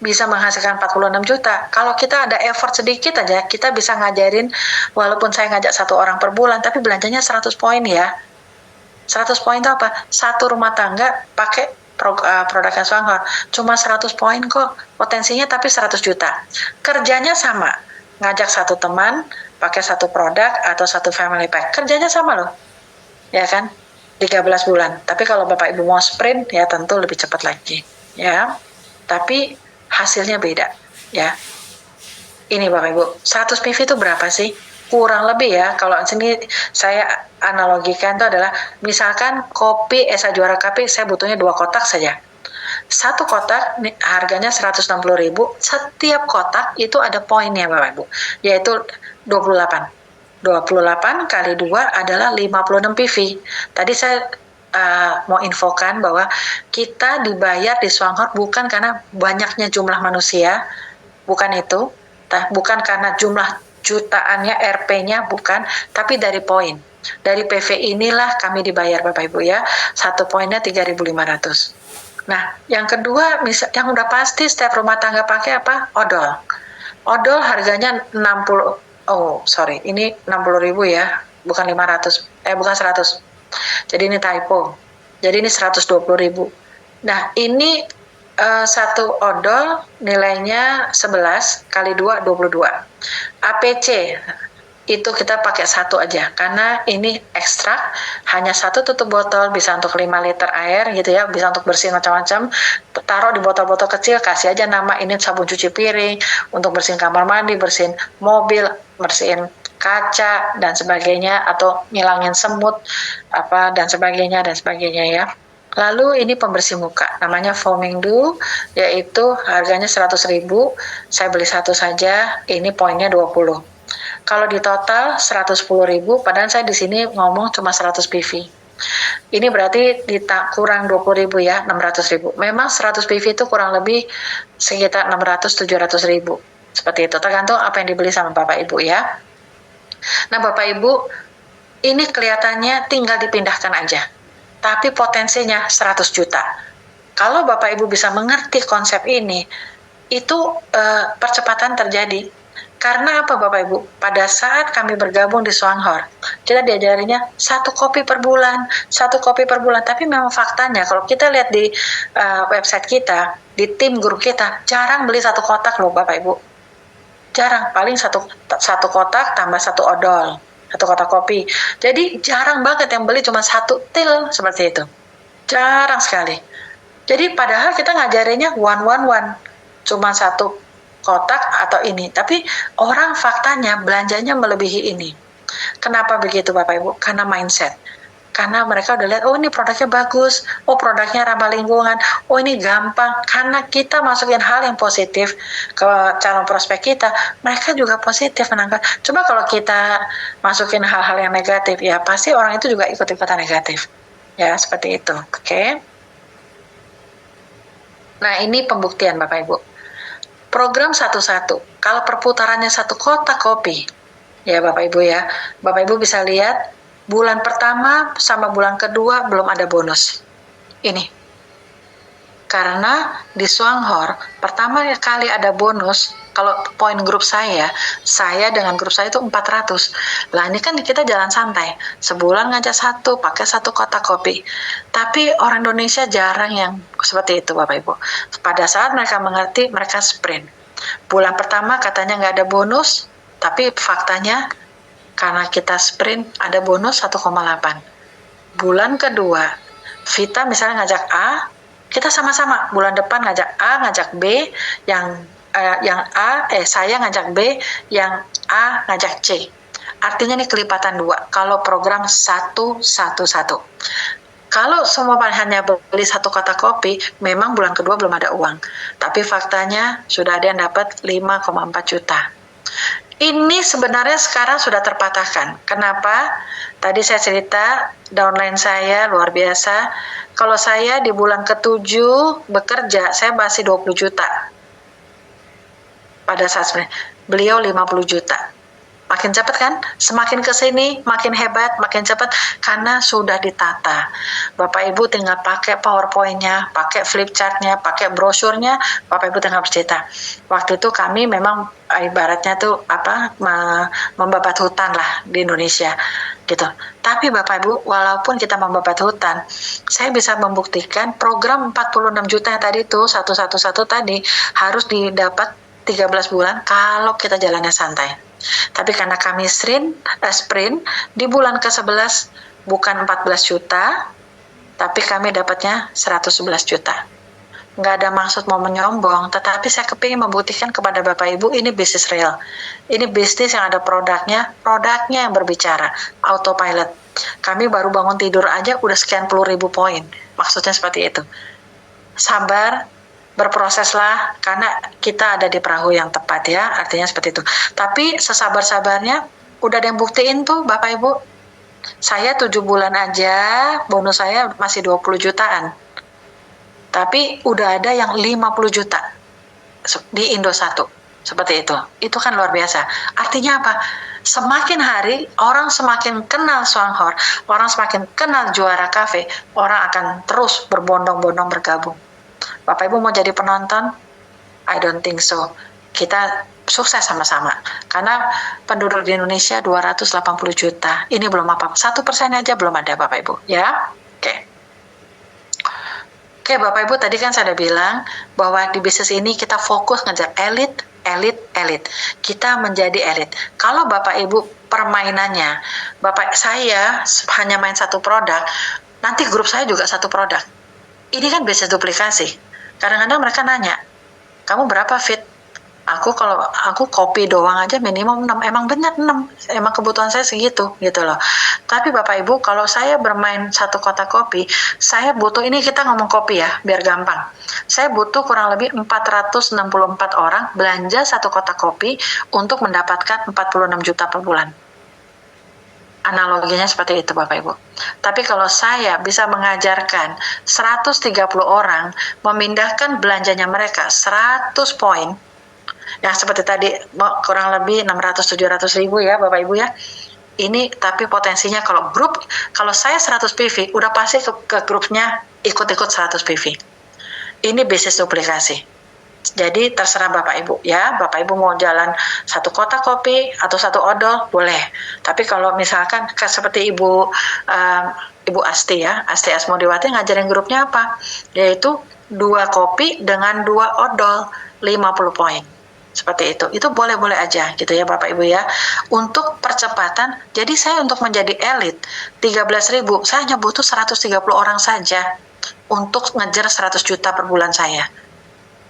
bisa menghasilkan 46 juta. Kalau kita ada effort sedikit aja, kita bisa ngajarin, walaupun saya ngajak 1 orang per bulan, tapi belanjanya 100 poin ya. 100 poin itu apa? Satu rumah tangga pakai produk Swanghor. Cuma 100 poin kok potensinya, tapi 100 juta. Kerjanya sama. Ngajak 1 teman, pakai 1 produk atau 1 family pack. Kerjanya sama loh. Ya kan? 13 bulan. Tapi kalau Bapak Ibu mau sprint, ya tentu lebih cepat lagi. Ya. Tapi hasilnya beda. Ya. Ini Bapak Ibu, 100 PV itu berapa sih? Kurang lebih ya, kalau sini saya analogikan itu adalah, misalkan kopi Esa Juara Kopi, saya butuhnya 2 kotak saja. 1 kotak harganya 160.000, setiap kotak itu ada poinnya Bapak Ibu, yaitu 28. 28 kali 2 adalah 56 PV. Tadi saya mau infokan bahwa kita dibayar di Swanghor bukan karena banyaknya jumlah manusia, bukan itu, bukan karena jumlah jutaannya, RP-nya, bukan, tapi dari poin. Dari PV inilah kami dibayar Bapak Ibu ya, 1 poinnya 3.500. Nah, yang kedua, yang udah pasti setiap rumah tangga pakai apa? Odol. Odol harganya 60, ini 60.000 ya, bukan 500, bukan 100. Jadi ini typo. Jadi ini 120.000. Nah, ini 1 odol nilainya 11 kali 2, 22. APC itu kita pakai 1 aja, karena ini ekstrak, hanya 1 tutup botol, bisa untuk 5 liter air gitu ya, bisa untuk bersihin macam-macam. Taruh di botol-botol kecil, kasih aja nama ini sabun cuci piring, untuk bersihin kamar mandi, bersihin mobil, bersihin kaca dan sebagainya, atau ngilangin semut dan sebagainya ya. Lalu ini pembersih muka, namanya Foaming Dew, yaitu harganya 100.000, saya beli 1 saja, ini poinnya 20. Kalau di total 110.000, padahal saya di sini ngomong cuma 100 PV. Ini berarti kurang 20.000 ya, 600.000. Memang 100 PV itu kurang lebih sekitar 600-700.000. Seperti itu, tergantung apa yang dibeli sama Bapak Ibu ya. Nah Bapak Ibu, ini kelihatannya tinggal dipindahkan aja, tapi potensinya 100 juta. Kalau Bapak Ibu bisa mengerti konsep ini, itu percepatan terjadi. Karena apa Bapak Ibu? Pada saat kami bergabung di Swanghor, kita diajarinya 1 kopi per bulan, 1 kopi per bulan. Tapi memang faktanya, kalau kita lihat di website kita, di tim guru kita, jarang beli 1 kotak loh Bapak Ibu. Jarang, paling satu kotak tambah 1 odol. 1 kotak kopi. Jadi jarang banget yang beli cuma 1 til seperti itu. Jarang sekali. Jadi padahal kita ngajarinnya one. Cuma 1 kotak atau ini. Tapi orang faktanya belanjanya melebihi ini. Kenapa begitu Bapak Ibu? Karena mindset. Karena mereka udah lihat, oh ini produknya bagus, oh produknya ramah lingkungan, oh ini gampang. Karena kita masukin hal yang positif ke calon prospek kita, mereka juga positif menangkap. Coba kalau kita masukin hal-hal yang negatif, ya pasti orang itu juga ikut-ikutan negatif. Ya, seperti itu. Oke. Nah, ini pembuktian Bapak Ibu. Program 1-1, kalau perputarannya 1 kotak kopi, ya Bapak Ibu ya, Bapak Ibu bisa lihat, bulan pertama sama bulan kedua belum ada bonus. Ini. Karena di Swanghor, pertama kali ada bonus, kalau poin grup saya dengan grup saya itu 400. Lah ini kan kita jalan santai. Sebulan ngajak 1, pakai 1 kotak kopi. Tapi orang Indonesia jarang yang seperti itu Bapak Ibu. Pada saat mereka mengerti, mereka sprint. Bulan pertama katanya nggak ada bonus, tapi faktanya karena kita sprint ada bonus 1,8. Bulan kedua, Vita misalnya ngajak A, kita sama-sama bulan depan ngajak A, ngajak B, saya ngajak B, yang A ngajak C. Artinya ini kelipatan 2. Kalau program 1-1-1. Kalau semua hanya beli 1 kotak kopi, memang bulan kedua belum ada uang. Tapi faktanya sudah ada yang dapat 5,4 juta. Ini sebenarnya sekarang sudah terpatahkan. Kenapa? Tadi saya cerita, downline saya luar biasa. Kalau saya di bulan ke-7 bekerja, saya masih 20 juta. Pada saat sebenarnya, beliau 50 juta. Makin cepat kan? Semakin ke sini makin hebat, makin cepat karena sudah ditata. Bapak Ibu tinggal pakai PowerPoint-nya, pakai flip chart-nya, pakai brosurnya, Bapak Ibu tinggal bercerita. Waktu itu kami memang ibaratnya tuh membabat hutan lah di Indonesia gitu. Tapi Bapak Ibu, walaupun kita membabat hutan, saya bisa membuktikan program 46 juta yang tadi itu satu tadi harus didapat 13 bulan kalau kita jalannya santai. Tapi karena kami sprint di bulan ke-11 bukan 14 juta, tapi kami dapatnya 111 juta. Nggak ada maksud mau menyombong, tetapi saya kepingin membuktikan kepada Bapak Ibu ini bisnis real. Ini bisnis yang ada produknya yang berbicara, autopilot. Kami baru bangun tidur aja udah sekian puluh ribu poin, maksudnya seperti itu. Sabar, berproseslah karena kita ada di perahu yang tepat ya, artinya seperti itu. Tapi sesabar-sabarnya udah ada yang buktiin tuh Bapak Ibu. Saya 7 bulan aja bonus saya masih 20 jutaan. Tapi udah ada yang 50 juta di Indosat seperti itu. Itu kan luar biasa. Artinya apa? Semakin hari orang semakin kenal Swanghor, orang semakin kenal Juara Cafe, orang akan terus berbondong-bondong bergabung. Bapak Ibu mau jadi penonton? I don't think so. Kita sukses sama-sama. Karena penduduk di Indonesia 280 juta. Ini belum apa-apa. 1% aja belum ada Bapak Ibu. Ya? Oke, Bapak Ibu tadi kan saya udah bilang bahwa di bisnis ini kita fokus ngejar elit. Kita menjadi elit. Kalau Bapak Ibu permainannya, Bapak saya hanya main satu produk, nanti grup saya juga satu produk. Ini kan bisnis duplikasi. Kadang-kadang mereka nanya, kamu berapa fit? Kalau aku kopi doang aja minimum 6. Emang benar 6. Emang kebutuhan saya segitu gitu loh. Tapi Bapak Ibu, kalau saya bermain satu kotak kopi, saya butuh, ini kita ngomong kopi ya, biar gampang. Saya butuh kurang lebih 464 orang belanja satu kotak kopi untuk mendapatkan 46 juta per bulan. Analoginya seperti itu Bapak Ibu. Tapi kalau saya bisa mengajarkan 130 orang memindahkan belanjanya mereka 100 poin, yang seperti tadi kurang lebih 600-700 ribu ya Bapak Ibu ya. Ini tapi potensinya kalau saya 100 PV, udah pasti ke grupnya ikut-ikut 100 PV. Ini bisnis duplikasi. Jadi terserah Bapak Ibu ya, Bapak Ibu mau jalan satu kotak kopi atau satu odol boleh. Tapi kalau misalkan seperti Ibu Asti ya, Asti Asmodiwati ngajarin grupnya apa? Yaitu 2 kopi dengan 2 odol 50 poin. Seperti itu boleh-boleh aja gitu ya Bapak Ibu ya. Untuk percepatan, jadi saya untuk menjadi elit 13.000, saya hanya butuh 130 orang saja untuk ngejar 100 juta per bulan saya.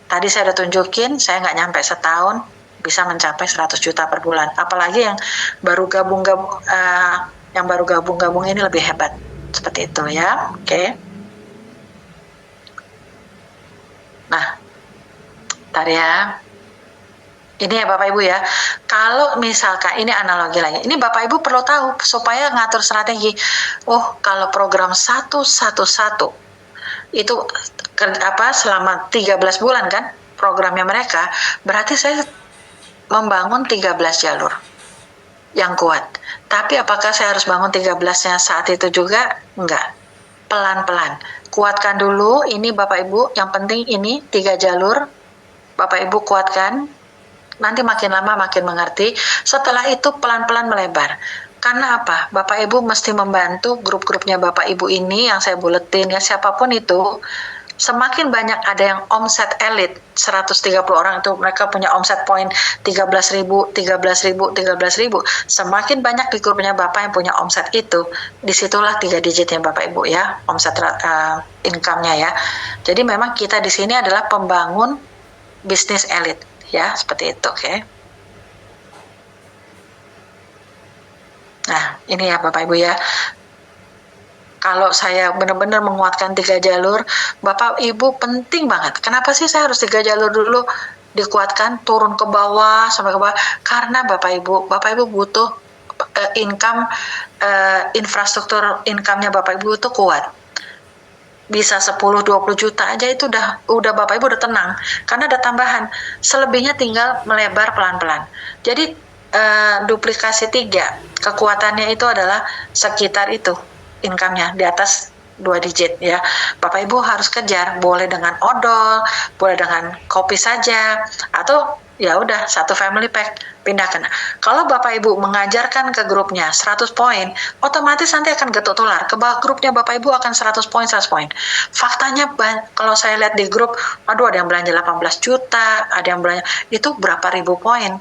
Tadi saya udah tunjukin, saya nggak nyampe setahun bisa mencapai 100 juta per bulan. Apalagi yang baru gabung ini lebih hebat. Seperti itu ya. Oke. Nah, ntar ya. Ini ya Bapak Ibu ya. Kalau misalkan ini analogi lagi. Ini Bapak Ibu perlu tahu supaya ngatur strategi. Oh, kalau program 111 itu selama 13 bulan kan programnya mereka, berarti saya membangun 13 jalur yang kuat. Tapi apakah saya harus bangun 13-nya saat itu juga? Enggak. Pelan-pelan. Kuatkan dulu ini Bapak Ibu, yang penting ini 3 jalur. Bapak Ibu kuatkan. Nanti makin lama makin mengerti. Setelah itu pelan-pelan melebar. Karena apa? Bapak Ibu mesti membantu grup-grupnya Bapak Ibu ini yang saya buletin ya, siapapun itu. Semakin banyak ada yang omset elit 130 orang itu mereka punya omset poin 13.000, semakin banyak di grupnya Bapak yang punya omset itu, disitulah 3 digitnya Bapak Ibu ya, omset income-nya ya. Jadi memang kita di sini adalah pembangun bisnis elit ya, seperti itu. Oke. Nah ini ya Bapak Ibu ya, kalau saya benar-benar menguatkan 3 jalur, Bapak Ibu penting banget. Kenapa sih saya harus 3 jalur dulu dikuatkan, turun ke bawah sampai ke bawah? Karena Bapak Ibu butuh income, infrastruktur income-nya Bapak Ibu itu kuat. Bisa 10-20 juta aja itu udah Bapak Ibu udah tenang, karena ada tambahan. Selebihnya tinggal melebar pelan-pelan. Jadi duplikasi 3, kekuatannya itu adalah sekitar itu income-nya di atas 2 digit ya. Bapak Ibu harus kejar, boleh dengan odol, boleh dengan kopi saja, atau ya udah satu family pack pindahkan. Kalau Bapak Ibu mengajarkan ke grupnya 100 poin, otomatis nanti akan getuk tular. Ke grupnya Bapak Ibu akan 100 poin, 100 poin. Faktanya kalau saya lihat di grup, aduh ada yang belanja 18 juta, ada yang belanja, itu berapa ribu poin.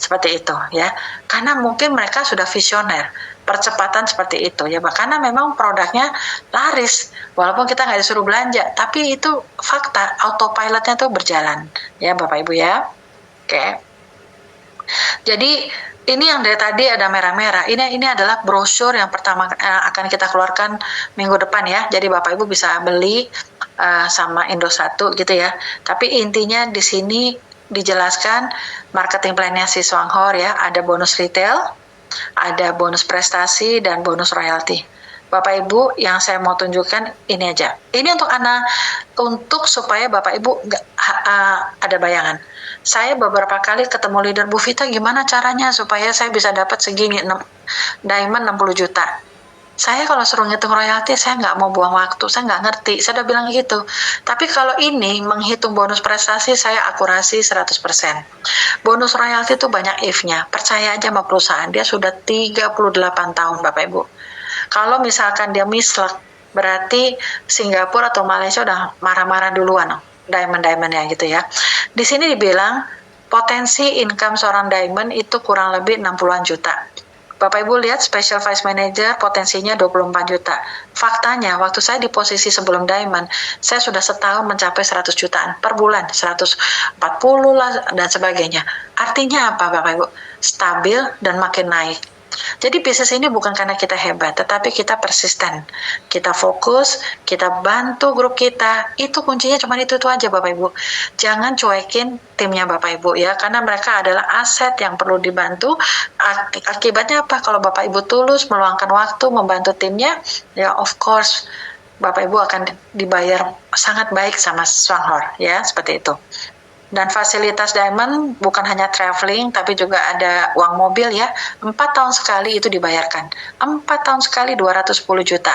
Seperti itu ya. Karena mungkin mereka sudah visioner, percepatan seperti itu ya. Karena memang produknya laris, walaupun kita nggak disuruh belanja, tapi itu fakta, autopilotnya tuh berjalan ya Bapak Ibu ya. Oke. Jadi ini yang dari tadi ada merah-merah. Ini adalah brosur yang pertama akan kita keluarkan minggu depan ya. Jadi Bapak Ibu bisa beli sama Indosat gitu ya. Tapi intinya di sini dijelaskan marketing plan-nya si Swanghor ya. Ada bonus retail, ada bonus prestasi, dan bonus royalti. Bapak Ibu, yang saya mau tunjukkan ini aja. Ini untuk supaya Bapak Ibu ada bayangan. Saya beberapa kali ketemu leader, Bu Vita, gimana caranya supaya saya bisa dapat segini, diamond 60 juta. Saya kalau suruh ngitung royalti, saya nggak mau buang waktu, saya nggak ngerti, saya udah bilang gitu. Tapi kalau ini menghitung bonus prestasi, saya akurasi 100%. Bonus royalti itu banyak if-nya, percaya aja sama perusahaan, dia sudah 38 tahun Bapak Ibu. Kalau misalkan dia mislek, berarti Singapura atau Malaysia udah marah-marah duluan, diamond-diamondnya gitu ya. Di sini dibilang potensi income seorang diamond itu kurang lebih 60-an juta. Bapak Ibu lihat Special Vice Manager potensinya 24 juta. Faktanya waktu saya di posisi sebelum Diamond, saya sudah setahun mencapai 100 jutaan per bulan, 140 lah dan sebagainya. Artinya apa Bapak Ibu? Stabil dan makin naik. Jadi bisnis ini bukan karena kita hebat, tetapi kita persisten. Kita fokus, kita bantu grup kita. Itu kuncinya cuma itu aja Bapak Ibu. Jangan cuekin timnya Bapak Ibu ya, karena mereka adalah aset yang perlu dibantu. Akibatnya apa? Kalau Bapak Ibu tulus meluangkan waktu membantu timnya, ya of course Bapak Ibu akan dibayar sangat baik sama Swanghor ya, seperti itu. Dan fasilitas Diamond bukan hanya traveling, tapi juga ada uang mobil ya. 4 tahun sekali itu dibayarkan. 4 tahun sekali 210 juta.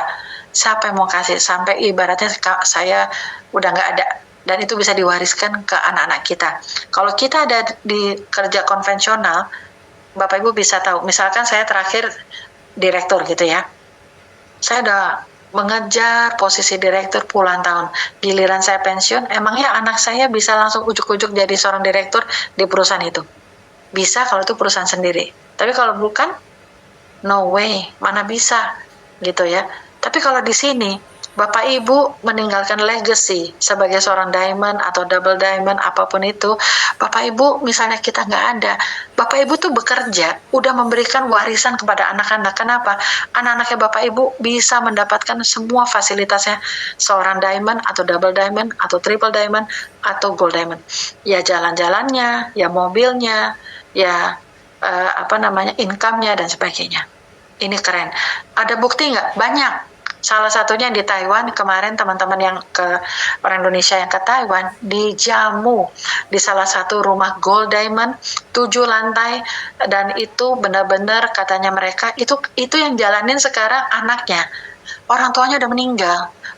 Siapa yang mau kasih? Sampai ibaratnya saya udah nggak ada. Dan itu bisa diwariskan ke anak-anak kita. Kalau kita ada di kerja konvensional, Bapak Ibu bisa tahu. Misalkan saya terakhir direktur gitu ya. Saya udah mengejar posisi direktur puluhan tahun. Giliran saya pensiun, emangnya anak saya bisa langsung ujuk-ujuk jadi seorang direktur di perusahaan itu? Bisa kalau itu perusahaan sendiri. Tapi kalau bukan, no way, mana bisa gitu ya. Tapi kalau di sini, Bapak Ibu meninggalkan legacy sebagai seorang diamond atau double diamond, apapun itu, Bapak Ibu misalnya kita nggak ada, Bapak Ibu tuh bekerja, udah memberikan warisan kepada anak-anak. Kenapa? Anak-anaknya Bapak Ibu bisa mendapatkan semua fasilitasnya seorang diamond atau double diamond atau triple diamond atau gold diamond. Ya jalan-jalannya, ya mobilnya, ya income-nya dan sebagainya. Ini keren. Ada bukti nggak? Banyak. Salah satunya di Taiwan, kemarin teman-teman yang orang Indonesia yang ke Taiwan dijamu di salah satu rumah gold diamond 7 lantai, dan itu benar-benar katanya mereka itu yang jalanin sekarang anaknya. Orang tuanya udah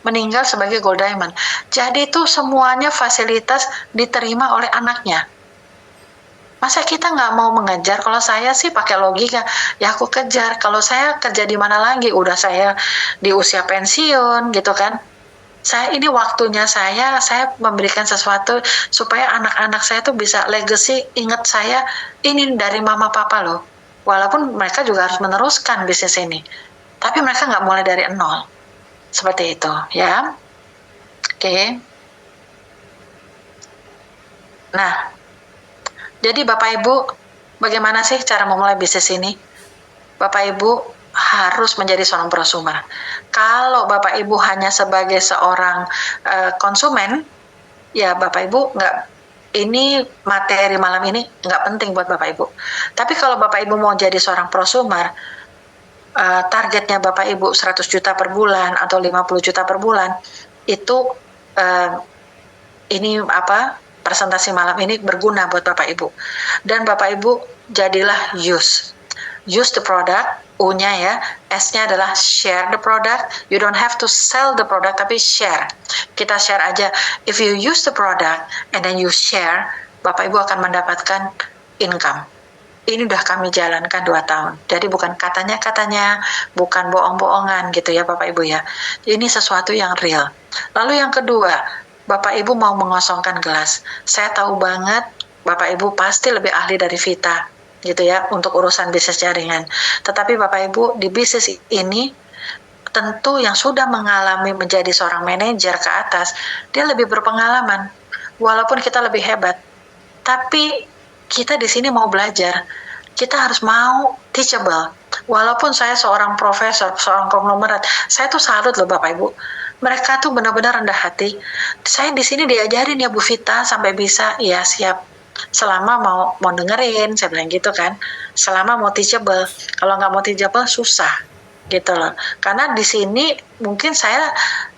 meninggal sebagai gold diamond. Jadi itu semuanya fasilitas diterima oleh anaknya. Masa kita nggak mau mengejar? Kalau saya sih pakai logika, ya aku kejar. Kalau saya kerja di mana lagi? Udah saya di usia pensiun gitu kan. Ini waktunya saya memberikan sesuatu supaya anak-anak saya tuh bisa legacy, ingat saya ini dari mama papa loh. Walaupun mereka juga harus meneruskan bisnis ini. Tapi mereka nggak mulai dari nol. Seperti itu ya. Oke. Nah, jadi Bapak Ibu, bagaimana sih cara memulai bisnis ini? Bapak Ibu harus menjadi seorang prosumer. Kalau Bapak Ibu hanya sebagai seorang konsumen, ya Bapak Ibu ini materi malam ini nggak penting buat Bapak Ibu. Tapi kalau Bapak Ibu mau jadi seorang prosumer, targetnya Bapak Ibu 100 juta per bulan atau 50 juta per bulan, itu presentasi malam ini berguna buat Bapak Ibu. Dan Bapak Ibu jadilah use the product, U-nya ya, S-nya adalah share the product. You don't have to sell the product, tapi share. Kita share aja. If you use the product and then you share, Bapak Ibu akan mendapatkan income. Ini udah kami jalankan 2 tahun. Jadi bukan katanya-katanya, bukan bohong-bohongan gitu ya Bapak Ibu ya. Ini sesuatu yang real. Lalu yang kedua, Bapak Ibu mau mengosongkan gelas. Saya tahu banget Bapak Ibu pasti lebih ahli dari Vita gitu ya untuk urusan bisnis jaringan. Tetapi Bapak Ibu di bisnis ini tentu yang sudah mengalami menjadi seorang manajer ke atas, dia lebih berpengalaman. Walaupun kita lebih hebat, tapi kita di sini mau belajar. Kita harus mau teachable. Walaupun saya seorang profesor, seorang konglomerat, saya tuh salut loh Bapak Ibu. Mereka tuh benar-benar rendah hati. Saya di sini diajarin ya Bu Vita sampai bisa, ya siap. Selama mau dengerin, saya bilang gitu kan. Selama mau teachable. Kalau nggak mau teachable susah gitu loh. Karena di sini mungkin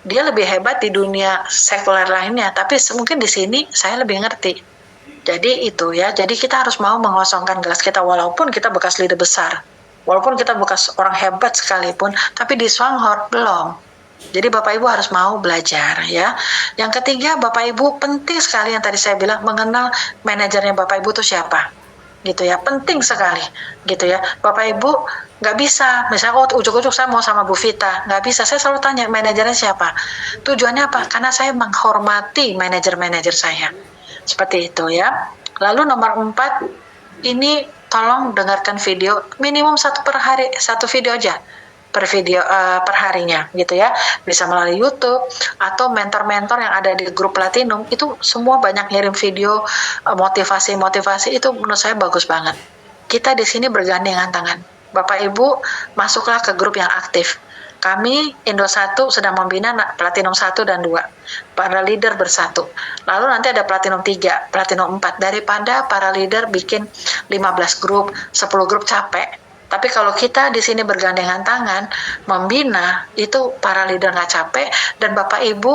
dia lebih hebat di dunia sekuler lainnya, tapi mungkin di sini saya lebih ngerti. Jadi itu ya, jadi kita harus mau mengosongkan gelas kita walaupun kita bekas leader besar, walaupun kita bekas orang hebat sekalipun, tapi di Swanghorn belum. Jadi Bapak Ibu harus mau belajar ya. Yang ketiga, Bapak Ibu penting sekali yang tadi saya bilang, mengenal manajernya Bapak Ibu itu siapa. Gitu ya, penting sekali gitu ya. Bapak Ibu nggak bisa, misalnya ujuk-ujuk saya mau sama Bu Vita, nggak bisa. Saya selalu tanya manajernya siapa. Tujuannya apa? Karena saya menghormati manajer-manajer saya. Seperti itu ya. Lalu nomor 4, ini tolong dengarkan video minimum satu video aja per harinya gitu ya. Bisa melalui YouTube atau mentor-mentor yang ada di grup Platinum itu semua banyak ngirim video motivasi itu menurut saya bagus banget. Kita di sini bergandengan tangan. Bapak Ibu masuklah ke grup yang aktif. Kami Indo 1 sedang membina Platinum 1 dan 2. Para leader bersatu. Lalu nanti ada Platinum 3, Platinum 4. Daripada para leader bikin 15 grup, 10 grup capek. Tapi kalau kita di sini bergandengan tangan, membina, itu para leader nggak capek, dan Bapak Ibu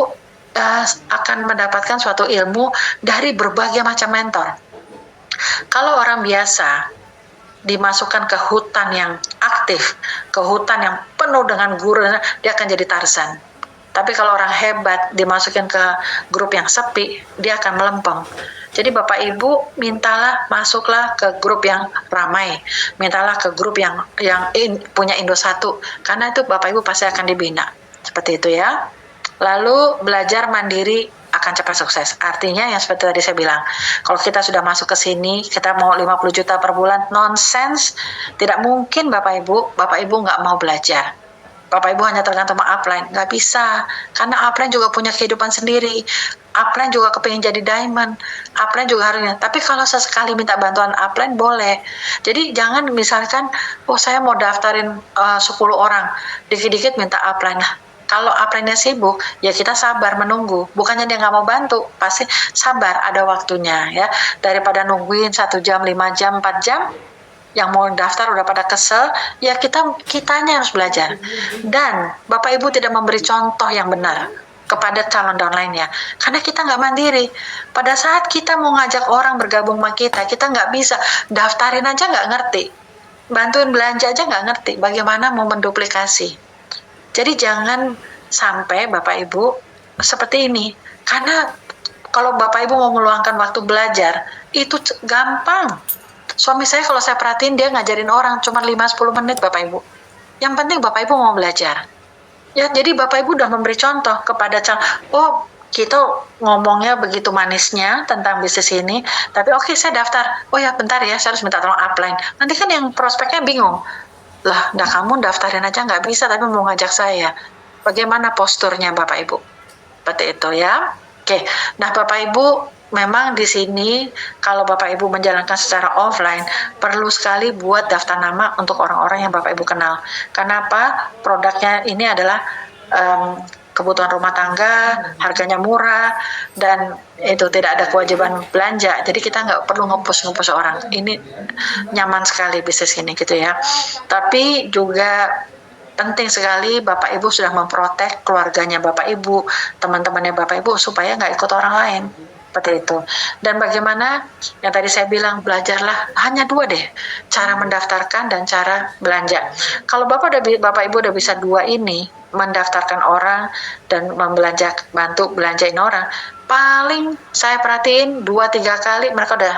akan mendapatkan suatu ilmu dari berbagai macam mentor. Kalau orang biasa dimasukkan ke hutan yang aktif, ke hutan yang penuh dengan guru, dia akan jadi Tarzan. Tapi kalau orang hebat dimasukin ke grup yang sepi, dia akan melempem. Jadi Bapak Ibu masuklah ke grup yang ramai, mintalah ke grup yang punya Indo 1, karena itu Bapak Ibu pasti akan dibina. Seperti itu ya. Lalu belajar mandiri akan cepat sukses. Artinya yang seperti tadi saya bilang, kalau kita sudah masuk ke sini, kita mau 50 juta per bulan, nonsense. Tidak mungkin Bapak Ibu nggak mau belajar. Bapak Ibu hanya tergantung sama upline, nggak bisa. Karena upline juga punya kehidupan sendiri. Upline juga kepingin jadi diamond. Upline juga harusnya. Tapi kalau sesekali minta bantuan upline, boleh. Jadi jangan misalkan, saya mau daftarin 10 orang, dikit-dikit minta upline. Nah, kalau upline-nya sibuk, ya kita sabar menunggu. Bukannya dia nggak mau bantu, pasti sabar, ada waktunya ya. Daripada nungguin 1 jam, 5 jam, 4 jam, yang mau daftar udah pada kesel, ya kitanya harus belajar. Dan Bapak Ibu tidak memberi contoh yang benar kepada calon downline-nya, karena kita nggak mandiri. Pada saat kita mau ngajak orang bergabung sama kita nggak bisa, daftarin aja nggak ngerti, bantuin belanja aja nggak ngerti, bagaimana mau menduplikasi. Jadi jangan sampai Bapak Ibu seperti ini, karena kalau Bapak Ibu mau meluangkan waktu belajar, itu gampang. Suami saya kalau saya perhatiin, dia ngajarin orang cuma 5-10 menit Bapak Ibu. Yang penting Bapak Ibu mau belajar. Ya, jadi Bapak Ibu udah memberi contoh kepada kita ngomongnya begitu manisnya tentang bisnis ini, tapi oke, saya daftar. Oh ya, bentar ya, saya harus minta tolong upline. Nanti kan yang prospeknya bingung. Lah, kamu daftarin aja nggak bisa, tapi mau ngajak saya. Bagaimana posturnya Bapak Ibu? Seperti itu ya. Oke, nah Bapak Ibu, memang di sini kalau Bapak Ibu menjalankan secara offline, perlu sekali buat daftar nama untuk orang-orang yang Bapak Ibu kenal. Kenapa? Produknya ini adalah kebutuhan rumah tangga, harganya murah, dan itu tidak ada kewajiban belanja. Jadi kita nggak perlu nge-push orang. Ini nyaman sekali bisnis ini gitu ya. Tapi juga penting sekali Bapak Ibu sudah memprotek keluarganya Bapak Ibu, teman-temannya Bapak Ibu, supaya nggak ikut orang lain. seperti itu. Dan bagaimana yang tadi saya bilang, belajarlah hanya 2 deh, cara mendaftarkan dan cara belanja. Kalau Bapak Ibu udah bisa 2 ini, mendaftarkan orang dan bantu belanjain orang, paling saya perhatiin 2-3 kali mereka udah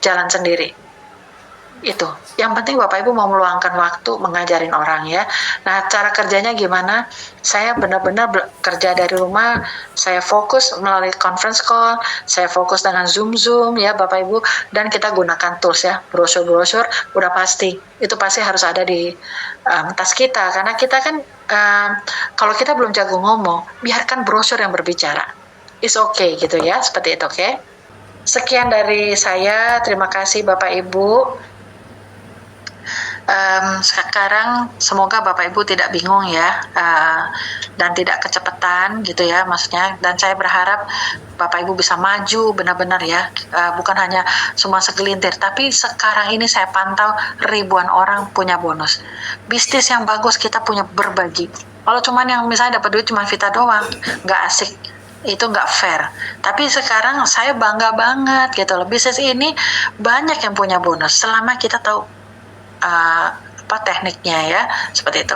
jalan sendiri. Itu yang penting Bapak Ibu mau meluangkan waktu mengajarin orang ya. Nah, cara kerjanya gimana? Saya benar-benar kerja dari rumah, saya fokus melalui conference call, saya fokus dengan Zoom ya Bapak Ibu, dan kita gunakan tools ya, brosur udah pasti itu pasti harus ada di tas kita, karena kita kan kalau kita belum jago ngomong, biarkan brosur yang berbicara. It's okay gitu ya, seperti itu. Oke. Sekian dari saya, terima kasih Bapak Ibu. Sekarang semoga Bapak Ibu tidak bingung ya, dan tidak kecepatan gitu ya maksudnya, dan saya berharap Bapak Ibu bisa maju benar-benar ya, bukan hanya cuma segelintir, tapi sekarang ini saya pantau ribuan orang punya bonus. Bisnis yang bagus kita punya berbagi. Kalau cuman yang misalnya dapat duit cuma Vita doang, nggak asik, itu nggak fair. Tapi sekarang saya bangga banget gitu loh, bisnis ini banyak yang punya bonus selama kita tahu tekniknya ya, seperti itu.